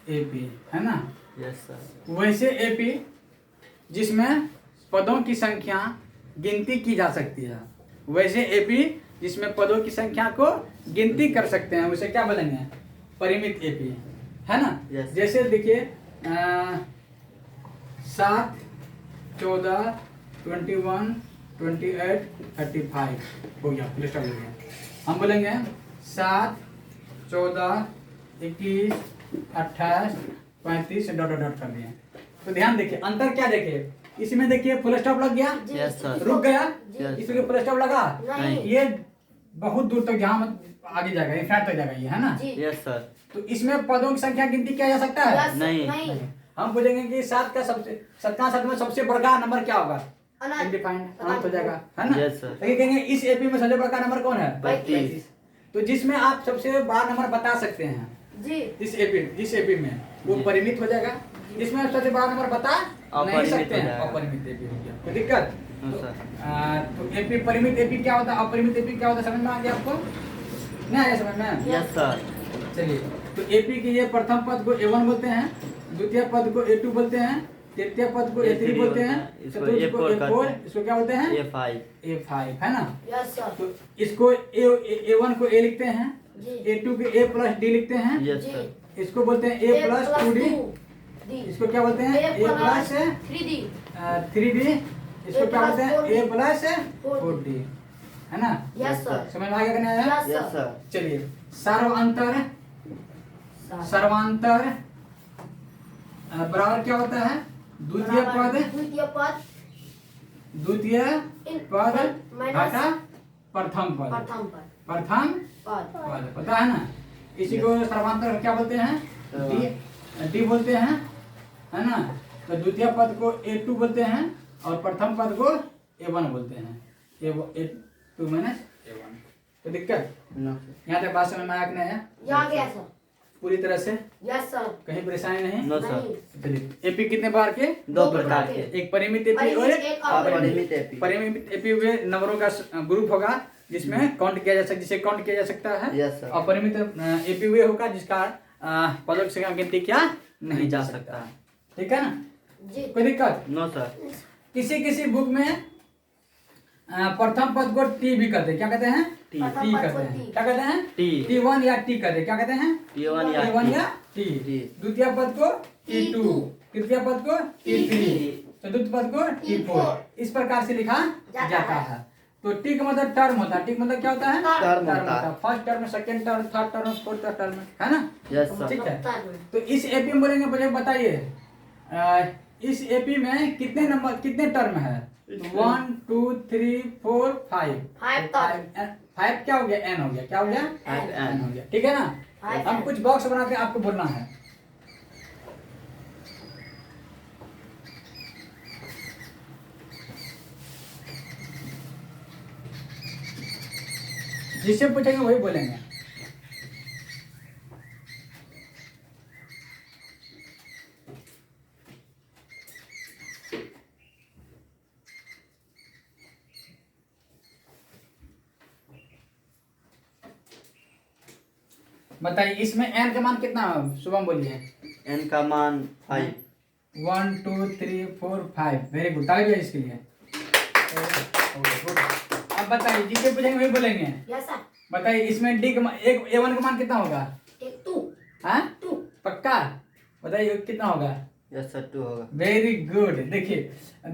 Speaker 1: एपी, है ना।
Speaker 2: Yes sir.
Speaker 1: वैसे एपी जिसमें पदों की संख्या गिनती की जा सकती है, वैसे एपी जिसमें पदों की संख्या को गिनती कर सकते हैं, उसे क्या बोलेंगे? परिमित एपी, है ना।
Speaker 2: Yes.
Speaker 1: जैसे देखिए 7, 14, 21, 28, 35 हो गया, लिस्ट हो गया। हम बोलेंगे 7, 14, 21, 28, 35 डॉट डॉट कर दिए। तो ध्यान देखिए, अंतर क्या देखिए, इसमें देखिए फुल स्टॉप लग गया,
Speaker 2: यस सर।
Speaker 1: रुक गया,
Speaker 2: Yes.
Speaker 1: इसमें फुल स्टॉप लगा,
Speaker 3: नहीं।
Speaker 1: ये बहुत दूर तक जहाँ आगे जाएगा, इनफैक्ट तक जाएगा ये, है ना।
Speaker 3: जी।
Speaker 2: Yes sir.
Speaker 1: तो इसमें पदों की संख्या गिनती किया जा सकता है?
Speaker 3: यस,
Speaker 2: नहीं।
Speaker 1: हम बोलेंगे कि 7 का साथ में सबसे बड़ा नंबर क्या होगा?
Speaker 3: अनंत।
Speaker 1: इनडिफाइंड, अनंत हो जाएगा, है ना।
Speaker 2: Yes, sir.
Speaker 1: लेकिन कहेंगे इस एपी में सबसे बड़ा नंबर कौन है?
Speaker 2: 35।
Speaker 1: तो जिसमें आप सबसे बड़ा नंबर बता सकते हैं,
Speaker 3: जी।
Speaker 1: जिस एपी में वो
Speaker 2: जी।
Speaker 1: परिमित हो जाएगा। जिसमें आप सबसे बड़ा नंबर बता नहीं
Speaker 2: अपरिमित
Speaker 1: सकते
Speaker 2: हो
Speaker 1: हैं,
Speaker 2: जाएगा।
Speaker 1: अपरिमित एपी हो गया। कोई दिक्कत?
Speaker 2: No sir.
Speaker 1: तो एपी परिमित एपी क्या होता है, अपरिमित एपी क्या होता है, समझ में आ गया आपको? नहीं आया समझ में?
Speaker 2: Yes sir.
Speaker 1: चलिए, तो एपी के ये प्रथम पद को A1 बोलते हैं, द्वितीय पद को A2 बोलते हैं, तृतीय पद को A3 बोलते हैं,
Speaker 2: इसको
Speaker 1: चतुर्थ को
Speaker 2: A4
Speaker 1: A4, इसको क्या बोलते हैं?
Speaker 2: A5।
Speaker 1: A5, है ना।
Speaker 3: Yes sir.
Speaker 1: तो इसको A1 को A लिखते हैं,
Speaker 3: जी।
Speaker 1: A2 को A प्लस D लिखते हैं,
Speaker 2: यस
Speaker 3: जी।
Speaker 2: सर।
Speaker 1: इसको बोलते हैं A प्लस 2D,
Speaker 3: डी।
Speaker 1: इसको क्या बोलते हैं? A plus
Speaker 3: 3D।
Speaker 1: 3D, इसको क्या बोलते हैं? A प्लस 4D, है ना।
Speaker 3: Yes sir.
Speaker 1: समझ में आ गया कि नहीं आया?
Speaker 2: Yes sir.
Speaker 1: चलिए, सर्वांतर,
Speaker 3: सर।
Speaker 1: सर्वांतर बराबर क्या होता है? द्वितीय पद,
Speaker 3: द्वितीय पद
Speaker 1: द्वितीय पद
Speaker 3: माइनस
Speaker 1: घटा प्रथम पद,
Speaker 3: प्रथम पद।
Speaker 1: प्रथम
Speaker 3: पद।
Speaker 1: पद, पता है ना। इसी को सर्वांतर क्या बोलते हैं? डी बोलते हैं, है ना। तो द्वितीय पद को A2 बोलते हैं और प्रथम पद को A1 बोलते हैं। A2 minus A1। तो दिक्कत
Speaker 2: नो सर।
Speaker 1: यहाँ तक बात समझ में आया कि नहीं आया?
Speaker 3: यहाँ गया सर।
Speaker 1: पूरी तरह से
Speaker 3: यस सर।
Speaker 1: कहीं परेशानी नहीं?
Speaker 2: No sir.
Speaker 3: नहीं।
Speaker 1: चलिए, एपी कितने बार के?
Speaker 2: दो प्रकार के।
Speaker 1: एक परिमित एपी और
Speaker 3: परिमित,
Speaker 1: एक
Speaker 3: एक
Speaker 2: अपरिमित एपी।
Speaker 1: परिमित एपी हुए नंबरों का ग्रुप होगा जिसमें काउंट किया जा सकता, जिसे काउंट किया जा सकता है।
Speaker 2: Yes, sir.
Speaker 1: अपरिमित एपी हुए होगा जिसका पदों की संख्या गिनती किया नहीं जा सकता। ठीक है ना।
Speaker 3: जी।
Speaker 1: कोई दिक्कत?
Speaker 2: No sir.
Speaker 1: किसी किसी बुक में प्रथम पद को टी भी कहते हैं। क्या कहते हैं?
Speaker 2: टी।
Speaker 1: टी कहते हैं। क्या कहते हैं?
Speaker 2: टी।
Speaker 1: T1 या टी कहते हैं। क्या कहते हैं?
Speaker 2: T1 या
Speaker 1: T1 या टी।
Speaker 2: टी।
Speaker 1: द्वितीय पद को T2, तृतीय पद को T3,
Speaker 2: T3,
Speaker 1: चतुर्थ पद को T4। इस प्रकार से लिखा जाता है। तो टी का मतलब टर्म होता है। टी का मतलब क्या होता है?
Speaker 2: टर्म होता है।
Speaker 1: First term, second term, third term, fourth term, है ना।
Speaker 2: Yes sir.
Speaker 1: ठीक है। तो इस एपी में बोलेंगे, मुझे बताइए इस एपी में कितने नंबर, कितने टर्म है? 1 2 3 4 5। 5 क्या हो गया? एन हो गया। क्या हो गया?
Speaker 2: N
Speaker 1: हो गया। ठीक है ना।
Speaker 3: Five
Speaker 1: हम
Speaker 3: N।
Speaker 1: कुछ बॉक्स बना के आपको बोलना है। जिससे पूछेंगे वही बोलेंगे। बताइए इसमें एन का मान कितना है? शुभम बोलिए।
Speaker 2: एन का मान 5।
Speaker 1: 1 2 3 4 5। वेरी गुड, ताली बजाइए इसके लिए। अब बताइए जिससे पूछेंगे वही बोलेंगे।
Speaker 3: Yes sir.
Speaker 1: बताइए इसमें डी का एक A1 का मान कितना होगा?
Speaker 3: एक 2।
Speaker 1: हाँ
Speaker 3: 2।
Speaker 1: पक्का? बताइए कितना होगा?
Speaker 2: यस सर 2 होगा।
Speaker 1: Very good. देखिए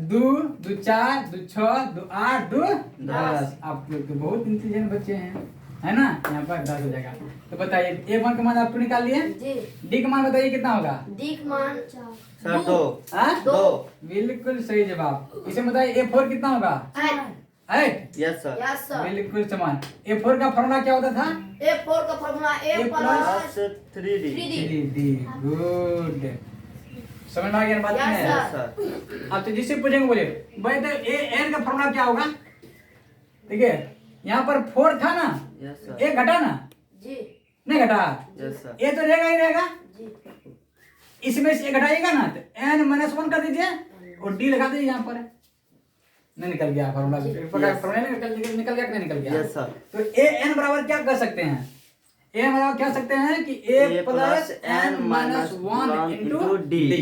Speaker 1: 2 2 4 2 6 2 8 2 10। आप लोग तो बहुत इंटेलिजेंट बच्चे हैं, है ना। यहाँ पर 10 हो जाएगा। तो बताइए A1 का मान आपको निकाल लिए।
Speaker 3: जी।
Speaker 1: डी का मान बताइए कितना होगा?
Speaker 3: डी का मान
Speaker 2: सर 2।
Speaker 1: हाँ
Speaker 2: 2।
Speaker 1: बिल्कुल सही जवाब। इसे बताइए A4 कितना होगा?
Speaker 3: 8।
Speaker 1: 8
Speaker 2: यस सर।
Speaker 3: Yes sir.
Speaker 1: बिल्कुल समान। A4 का फॉर्मूला क्या होता था?
Speaker 3: A4 का formula A
Speaker 1: A
Speaker 3: plus
Speaker 2: plus 3D।
Speaker 3: 3D।
Speaker 1: Good, समझ में आ गया बात
Speaker 3: Yes,
Speaker 1: में?
Speaker 2: Yes sir.
Speaker 1: अब तो जिससे पूछेंगे बोलिए भाई तो A n का फॉर्मूला क्या होगा? ठीक है, यहाँ पर 4 था ना,
Speaker 2: यस सर।
Speaker 1: एक घटा ना,
Speaker 3: जी
Speaker 1: नहीं घटा,
Speaker 2: यस सर।
Speaker 1: ये तो रहेगा ही रहेगा,
Speaker 3: जी
Speaker 1: इसमें से एक घटाएगा ना तो n-1 कर दीजिए और d लगा दीजिए यहाँ पर, नहीं निकल गया फॉर्मूला, फॉर्मूला निकल गया कि नहीं निकल गया?
Speaker 2: Yes sir.
Speaker 1: तो a n बराबर क्या कर सकते हैं? a बराबर क्या सकते हैं कि a plus n minus 1 into
Speaker 2: D।
Speaker 1: d,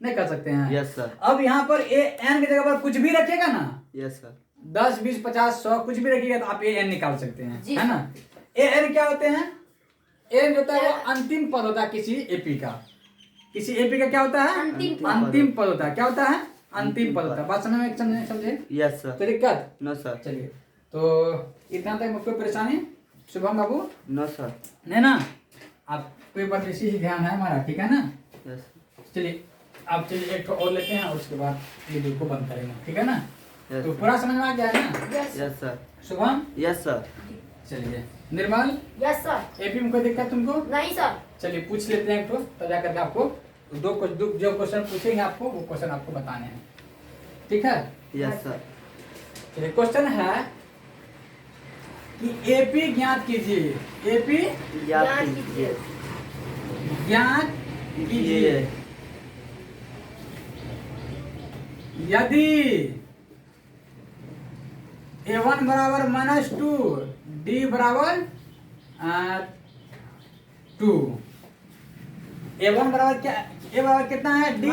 Speaker 1: नहीं कर सकते हैं।
Speaker 2: Yes sir.
Speaker 1: अब यहाँ पर a n की जगह पर कुछ भी रखेगा ना,
Speaker 2: यस सर।
Speaker 1: 10 20 50 100 कुछ भी रखिएगा तो आप a n निकाल सकते हैं,
Speaker 3: जी।
Speaker 1: है ना? a n क्या होते हैं? a n होता है वो अंतिम पद होता है किसी एपी का, किसी एपी का क्या होता है?
Speaker 3: अंतिम पद।
Speaker 1: अंतिम पद होता है। क्या होता है? अंतिम पद होता है। बात समझ में समझे?
Speaker 2: Yes sir.
Speaker 1: तो दिक्कत?
Speaker 2: No sir.
Speaker 1: चलिए, तो इतना तक मुझको परेशानी शुभम बाबू
Speaker 2: नो सर।
Speaker 1: नहीं ना? आप पेपर पे ही ध्यान है हमारा, ठीक है ना?
Speaker 2: यस।
Speaker 1: चलिए आप चलिए एक और लेते हैं और उसके बाद वीडियो को बंद करेंगे, ठीक है ना?
Speaker 2: यस
Speaker 1: तो पूरा समझ में आ गया है ना
Speaker 3: yes
Speaker 2: yes sir.
Speaker 1: Shubham?
Speaker 2: Yes sir.
Speaker 1: चलिए निर्मल,
Speaker 3: यस सर।
Speaker 1: एपी में कोई दिक्कत तुमको?
Speaker 3: नहीं सर।
Speaker 1: चलिए पूछ लेते हैं एक तो, तब जाकर के आपको जो क्वेश्चन पूछेंगे आपको वो क्वेश्चन आपको बताने हैं, ठीक है?
Speaker 2: Yes sir.
Speaker 1: चलिए क्वेश्चन है कि एपी ज्ञात कीजिए, एपी
Speaker 2: याद कीजिए।
Speaker 1: ज्ञात कीजिए यदि a1 बराबर -2 d बराबर 2, a1 बराबर क्या, a बराबर कितना है d,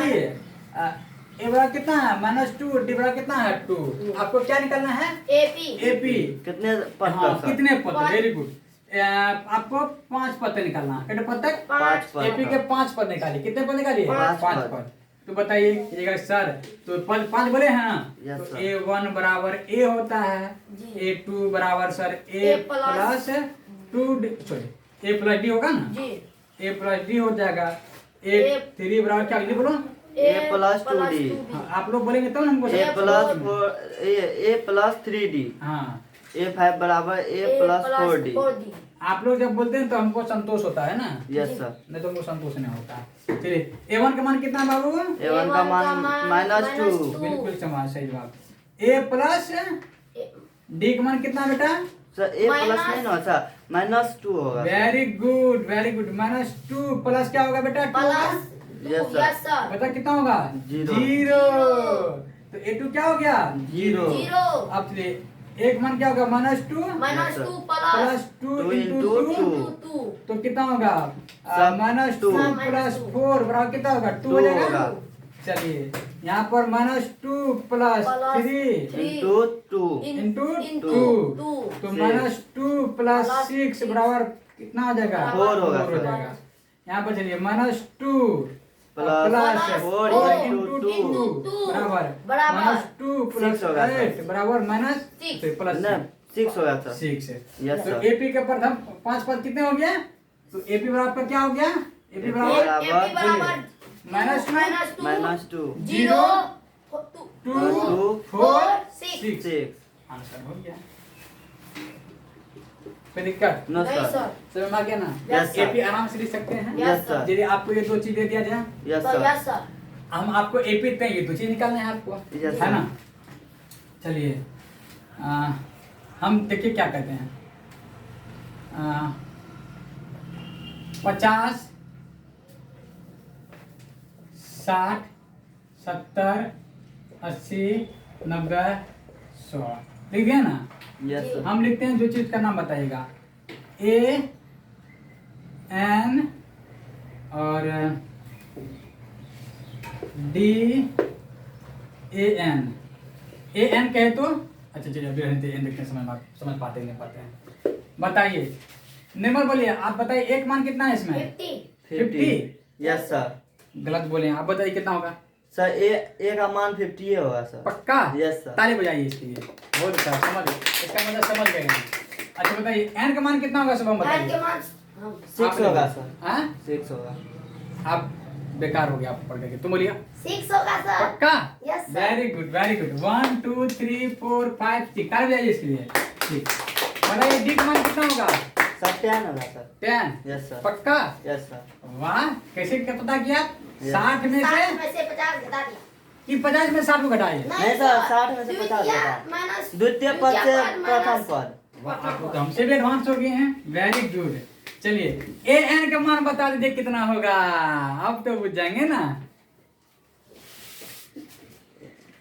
Speaker 1: a बराबर कितना है -2, d बराबर कितना है 2। आपको क्या निकालना है?
Speaker 3: एपी
Speaker 1: एपी
Speaker 2: कितने पद
Speaker 1: हाँ,
Speaker 2: पर सर?
Speaker 1: कितने पद?
Speaker 3: पाँच।
Speaker 1: वेरी गुड, आपको 5 पद निकालना है। कितने पद तक?
Speaker 2: 5 पद।
Speaker 1: एपी के 5 पद निकालिए। कितने पद निकालिए?
Speaker 2: पाँच
Speaker 1: 5
Speaker 2: पद।
Speaker 1: पद। तो बताइए कहिएगा सर, तो पद 5 बोले हैं ना,
Speaker 2: Yes,
Speaker 1: तो
Speaker 2: sir.
Speaker 1: a1 बराबर a होता है,
Speaker 3: जी।
Speaker 1: a2 बराबर sir a
Speaker 3: A plus
Speaker 1: plus 2d, sorry a plus d होगा ना,
Speaker 3: जी
Speaker 1: a प्लस d हो जाएगा, a3 बराबर क्या ये बोलो?
Speaker 2: A plus 2D।
Speaker 1: हाँ, आप लोग बोलेंगे तब हमको
Speaker 2: A प्लस 3D।
Speaker 1: हाँ,
Speaker 2: A5 बराबर A प्लस 4D।
Speaker 3: 4D।
Speaker 1: आप लोग जब बोलते हैं तो हमको संतोष होता है ना,
Speaker 2: यस सर।
Speaker 1: नहीं तो हमको संतोष नहीं होता। चलिए a1 का मान कितना है बाबू?
Speaker 2: A1 का मान -2।
Speaker 1: बिल्कुल समान, सही जवाब। a प्लस d का मान कितना है बेटा?
Speaker 2: सर A प्लस नहीं ना सर, -2 होगा।
Speaker 1: Very good very good. -2 plus क्या होगा बेटा? 2
Speaker 3: plus
Speaker 2: Yes, sir.
Speaker 3: Yes sir.
Speaker 1: बता कितना होगा?
Speaker 2: 0।
Speaker 1: 0। तो a2 क्या हो गया?
Speaker 2: 0।
Speaker 3: 0
Speaker 1: अब चलिए एक मान क्या होगा? -2
Speaker 3: -2
Speaker 2: sir.
Speaker 3: प्लस
Speaker 1: 2
Speaker 2: 2
Speaker 1: इंटू
Speaker 2: into
Speaker 1: 2
Speaker 3: 2
Speaker 1: तो कितना होगा?
Speaker 2: सब
Speaker 1: -2
Speaker 2: 2
Speaker 1: प्लस
Speaker 3: -2
Speaker 1: 4 बराबर कितना होगा? 2 हो
Speaker 2: 2
Speaker 1: जाएगा।
Speaker 2: होगा।
Speaker 1: चलिए यहाँ पर -2 प्लस 3
Speaker 2: इंटू 2।
Speaker 1: इंटू
Speaker 3: इंटू
Speaker 1: 2
Speaker 3: 2
Speaker 1: तो
Speaker 2: Six।
Speaker 1: -2 प्लस
Speaker 3: प्लस
Speaker 1: 6
Speaker 3: six
Speaker 1: बराबर कितना हो जाएगा?
Speaker 2: 4 होगा,
Speaker 1: हो
Speaker 2: sir।
Speaker 1: जाएगा। यहाँ पर चलिए -2
Speaker 2: प्लस 4
Speaker 1: इंटू
Speaker 2: इंटू
Speaker 1: 2
Speaker 3: 2
Speaker 1: बराबर
Speaker 3: बराबर
Speaker 1: -2 प्लस
Speaker 2: 6 होगा, sir।
Speaker 1: 8 बराबर
Speaker 3: Six।
Speaker 1: प्लस
Speaker 2: नहीं 6 होगा सर।
Speaker 1: 6 है।
Speaker 2: Yes,
Speaker 1: तो
Speaker 2: sir।
Speaker 1: एपी के प्रथम 5 पद कितने हो गया? तो एपी बराबर का क्या हो गया? एपी बराबर
Speaker 3: एपी बराबर
Speaker 2: -2
Speaker 3: 0
Speaker 1: 2 4 6
Speaker 2: 6।
Speaker 1: आंसर हो गया। कोई दिक्कत?
Speaker 2: नो
Speaker 3: नहीं
Speaker 2: सर।
Speaker 3: सर।
Speaker 1: समझ में आ गया ना?
Speaker 2: Yes, sir।
Speaker 1: एपी आराम से लिख सकते हैं।
Speaker 2: Yes sir.
Speaker 1: यदि आपको ये 2 चीज दे दिया जाए,
Speaker 2: यस
Speaker 3: तो
Speaker 2: सर।
Speaker 3: Yes sir.
Speaker 1: हम आपको एपी देते हैं, ये 2 चीज निकालना है आपको,
Speaker 2: Yes,
Speaker 1: है
Speaker 2: sir।
Speaker 1: ना? चलिए हम देखिए क्या कहते हैं। 50 60 70 80 90 100 लिख दिया ना?
Speaker 2: Yes sir.
Speaker 1: हम लिखते हैं जो चीज का नाम बताइएगा। ए एन और D A N. A N कहे तो अच्छा चलिए अभी रहने दीजिए, देखते हैं समझ पाते नहीं पाते हैं। बताइए निर्मल बोलिए, आप बताइए एक मान कितना है इसमें?
Speaker 3: 50
Speaker 2: यस सर।
Speaker 1: गलत बोले आप बताइए कितना होगा?
Speaker 2: सर ए का मान 50 होगा सर।
Speaker 1: पक्का?
Speaker 2: Yes sir.
Speaker 1: ताली बजाइए इसके लिए। बहुत अच्छा समझ, इसका मतलब समझ गए हैं। अच्छा बताइए एन का मान कितना होगा? शुभम
Speaker 3: एन के
Speaker 1: बताइए।
Speaker 3: मान
Speaker 2: 6 होगा सर।
Speaker 1: हाँ
Speaker 2: 6 होगा।
Speaker 1: आप बेकार हो गया आप पढ़ के। तुम बोलिए
Speaker 3: 6 होगा सर।
Speaker 1: पक्का?
Speaker 3: Yes sir.
Speaker 1: Very good very good. 1 2 3 4 5 6 car जाइए इसके लिए। ठीक, बताइए डी का मान कितना होगा?
Speaker 2: सर 10 होगा सर।
Speaker 1: 10।
Speaker 2: Yes sir.
Speaker 1: पक्का?
Speaker 2: Yes sir.
Speaker 1: वाह, कैसे क्या पता किया?
Speaker 2: Yes.
Speaker 1: 60 में
Speaker 3: 60
Speaker 1: से
Speaker 3: में से 50 घटा दिया।
Speaker 1: कि 50 में 60 को घटाइए।
Speaker 2: नहीं सर, 60 में से 50
Speaker 3: द्वितीय
Speaker 2: होगा।
Speaker 3: माइनस
Speaker 2: द्वितीय पद से
Speaker 3: माइनस-
Speaker 2: प्रथम पद।
Speaker 1: वाह, आप तो हमसे भी एडवांस हो गए हैं। Very good. चलिए ए एन का मान बता दीजिए कितना होगा। अब तो बुझ जाएंगे ना।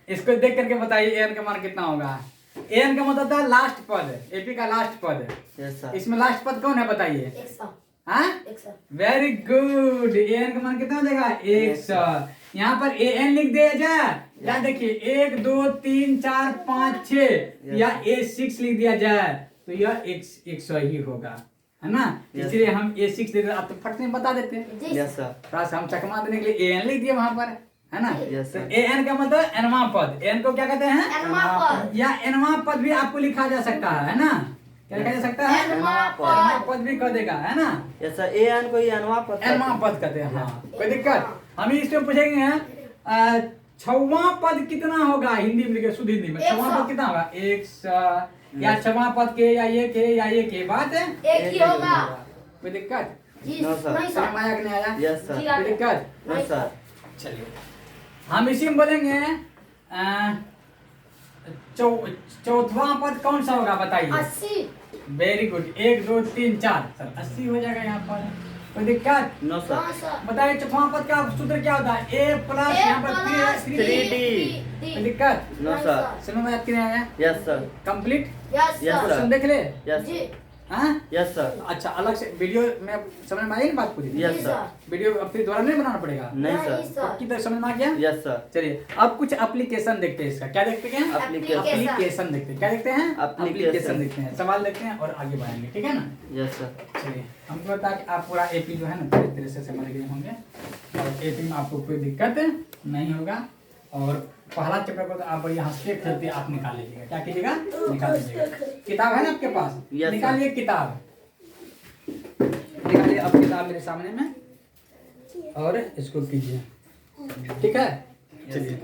Speaker 1: इसको देख करके बताइए ए एन का मान कितना होगा। ए एन का मतलब होता है लास्ट पद, एपी का लास्ट पद।
Speaker 2: Yes sir.
Speaker 1: इसमें लास्ट पद कौन है बताइए?
Speaker 3: 100।
Speaker 1: हाँ,
Speaker 3: 100।
Speaker 1: Very good. ए एन का मान कितना हो जाएगा? 100। यहाँ पर ए एन लिख दिया जाए या देखिए 1 2 3 4 5 6 या A6 लिख दिया जाए तो यह 100 ही होगा, है ना।
Speaker 2: Yes.
Speaker 1: इसलिए हम A6 दे देते, आप तो फट से बता देते हैं।
Speaker 3: जी
Speaker 2: यस सर।
Speaker 1: थोड़ा सा हम चकमा देने के लिए AN लिख दिए वहां पर, है ना।
Speaker 2: Yes,
Speaker 1: तो
Speaker 2: sir.
Speaker 1: AN का मतलब एनवा पद। एन को क्या कहते हैं?
Speaker 3: एनवा पद।
Speaker 1: या एनवा पद भी आपको लिखा जा सकता है ना। क्या लिखा जा सकता है?
Speaker 3: एनवा
Speaker 1: एनवा
Speaker 3: पद।
Speaker 1: पद भी कह देगा, है ना।
Speaker 2: Yes sir. एन को एनवा पद
Speaker 1: एनवा पद कहते हैं। हाँ, कोई दिक्कत? हम इसमें पूछेंगे छवा पद कितना होगा हिंदी में, लिखे शुद्ध हिंदी में।
Speaker 3: 100।
Speaker 1: छवा पद कितना होगा? 100। या छवा पद के या ये के बात है।
Speaker 3: एक ही होगा।
Speaker 1: कोई दिक्कत?
Speaker 3: जी
Speaker 2: No, sir.
Speaker 3: नहीं
Speaker 1: समझ
Speaker 3: सर।
Speaker 1: में आया कि नहीं आया?
Speaker 2: Yes sir.
Speaker 3: जी,
Speaker 1: कोई दिक्कत?
Speaker 2: Yes sir.
Speaker 1: चलिए हम इसी में बोलेंगे चौथवा पद कौन सा होगा बताइए।
Speaker 3: 80।
Speaker 1: Very good. 1 2 3 4 सर 80 हो जाएगा यहाँ पर। कोई दिक्कत?
Speaker 2: No sir.
Speaker 3: हाँ सर।
Speaker 1: बताइए चौथवा पद का सूत्र क्या होता है? A प्लस यहाँ पर
Speaker 2: 3D।
Speaker 1: कोई दिक्कत?
Speaker 2: No sir.
Speaker 1: समझ में आती है?
Speaker 2: Yes sir.
Speaker 1: Complete
Speaker 3: yes
Speaker 2: Yes,
Speaker 3: sir.
Speaker 2: sir.
Speaker 1: Question देख ले।
Speaker 2: यस।
Speaker 3: जी
Speaker 1: हाँ,
Speaker 2: यस सर।
Speaker 1: अच्छा अलग से वीडियो में समझ में आई ना बात पूरी?
Speaker 2: Yes,
Speaker 3: जी
Speaker 2: sir.
Speaker 1: वीडियो अब फिर दोबारा नहीं बनाना पड़ेगा।
Speaker 2: नहीं
Speaker 3: नहीं
Speaker 2: सर।
Speaker 3: सर।
Speaker 1: पक्की तरह समझ में आ गया?
Speaker 2: Yes sir.
Speaker 1: चलिए अब कुछ एप्लीकेशन देखते हैं इसका। क्या देखते हैं?
Speaker 2: एप्लीकेशन।
Speaker 1: एप्लीकेशन देखते हैं। क्या देखते हैं?
Speaker 2: Application.
Speaker 1: एप्लीकेशन देखते हैं, सवाल देखते हैं और आगे बढ़ाएंगे, ठीक है ना।
Speaker 2: Yes sir.
Speaker 1: चलिए हमको लगता है कि आप पूरा एपी जो है ना पूरी तरह से समझ गए होंगे और एपी में आपको कोई दिक्कत नहीं होगा। और पहला चैप्टर को तो आप बड़ी हंसते खेलते आप निकाल लीजिएगा। क्या कीजिएगा? निकाल लीजिएगा। किताब है ना आपके पास?
Speaker 2: Yes, sir.
Speaker 1: निकालिए किताब, निकालिए अब किताब मेरे सामने में और इसको कीजिए, ठीक है। चलिए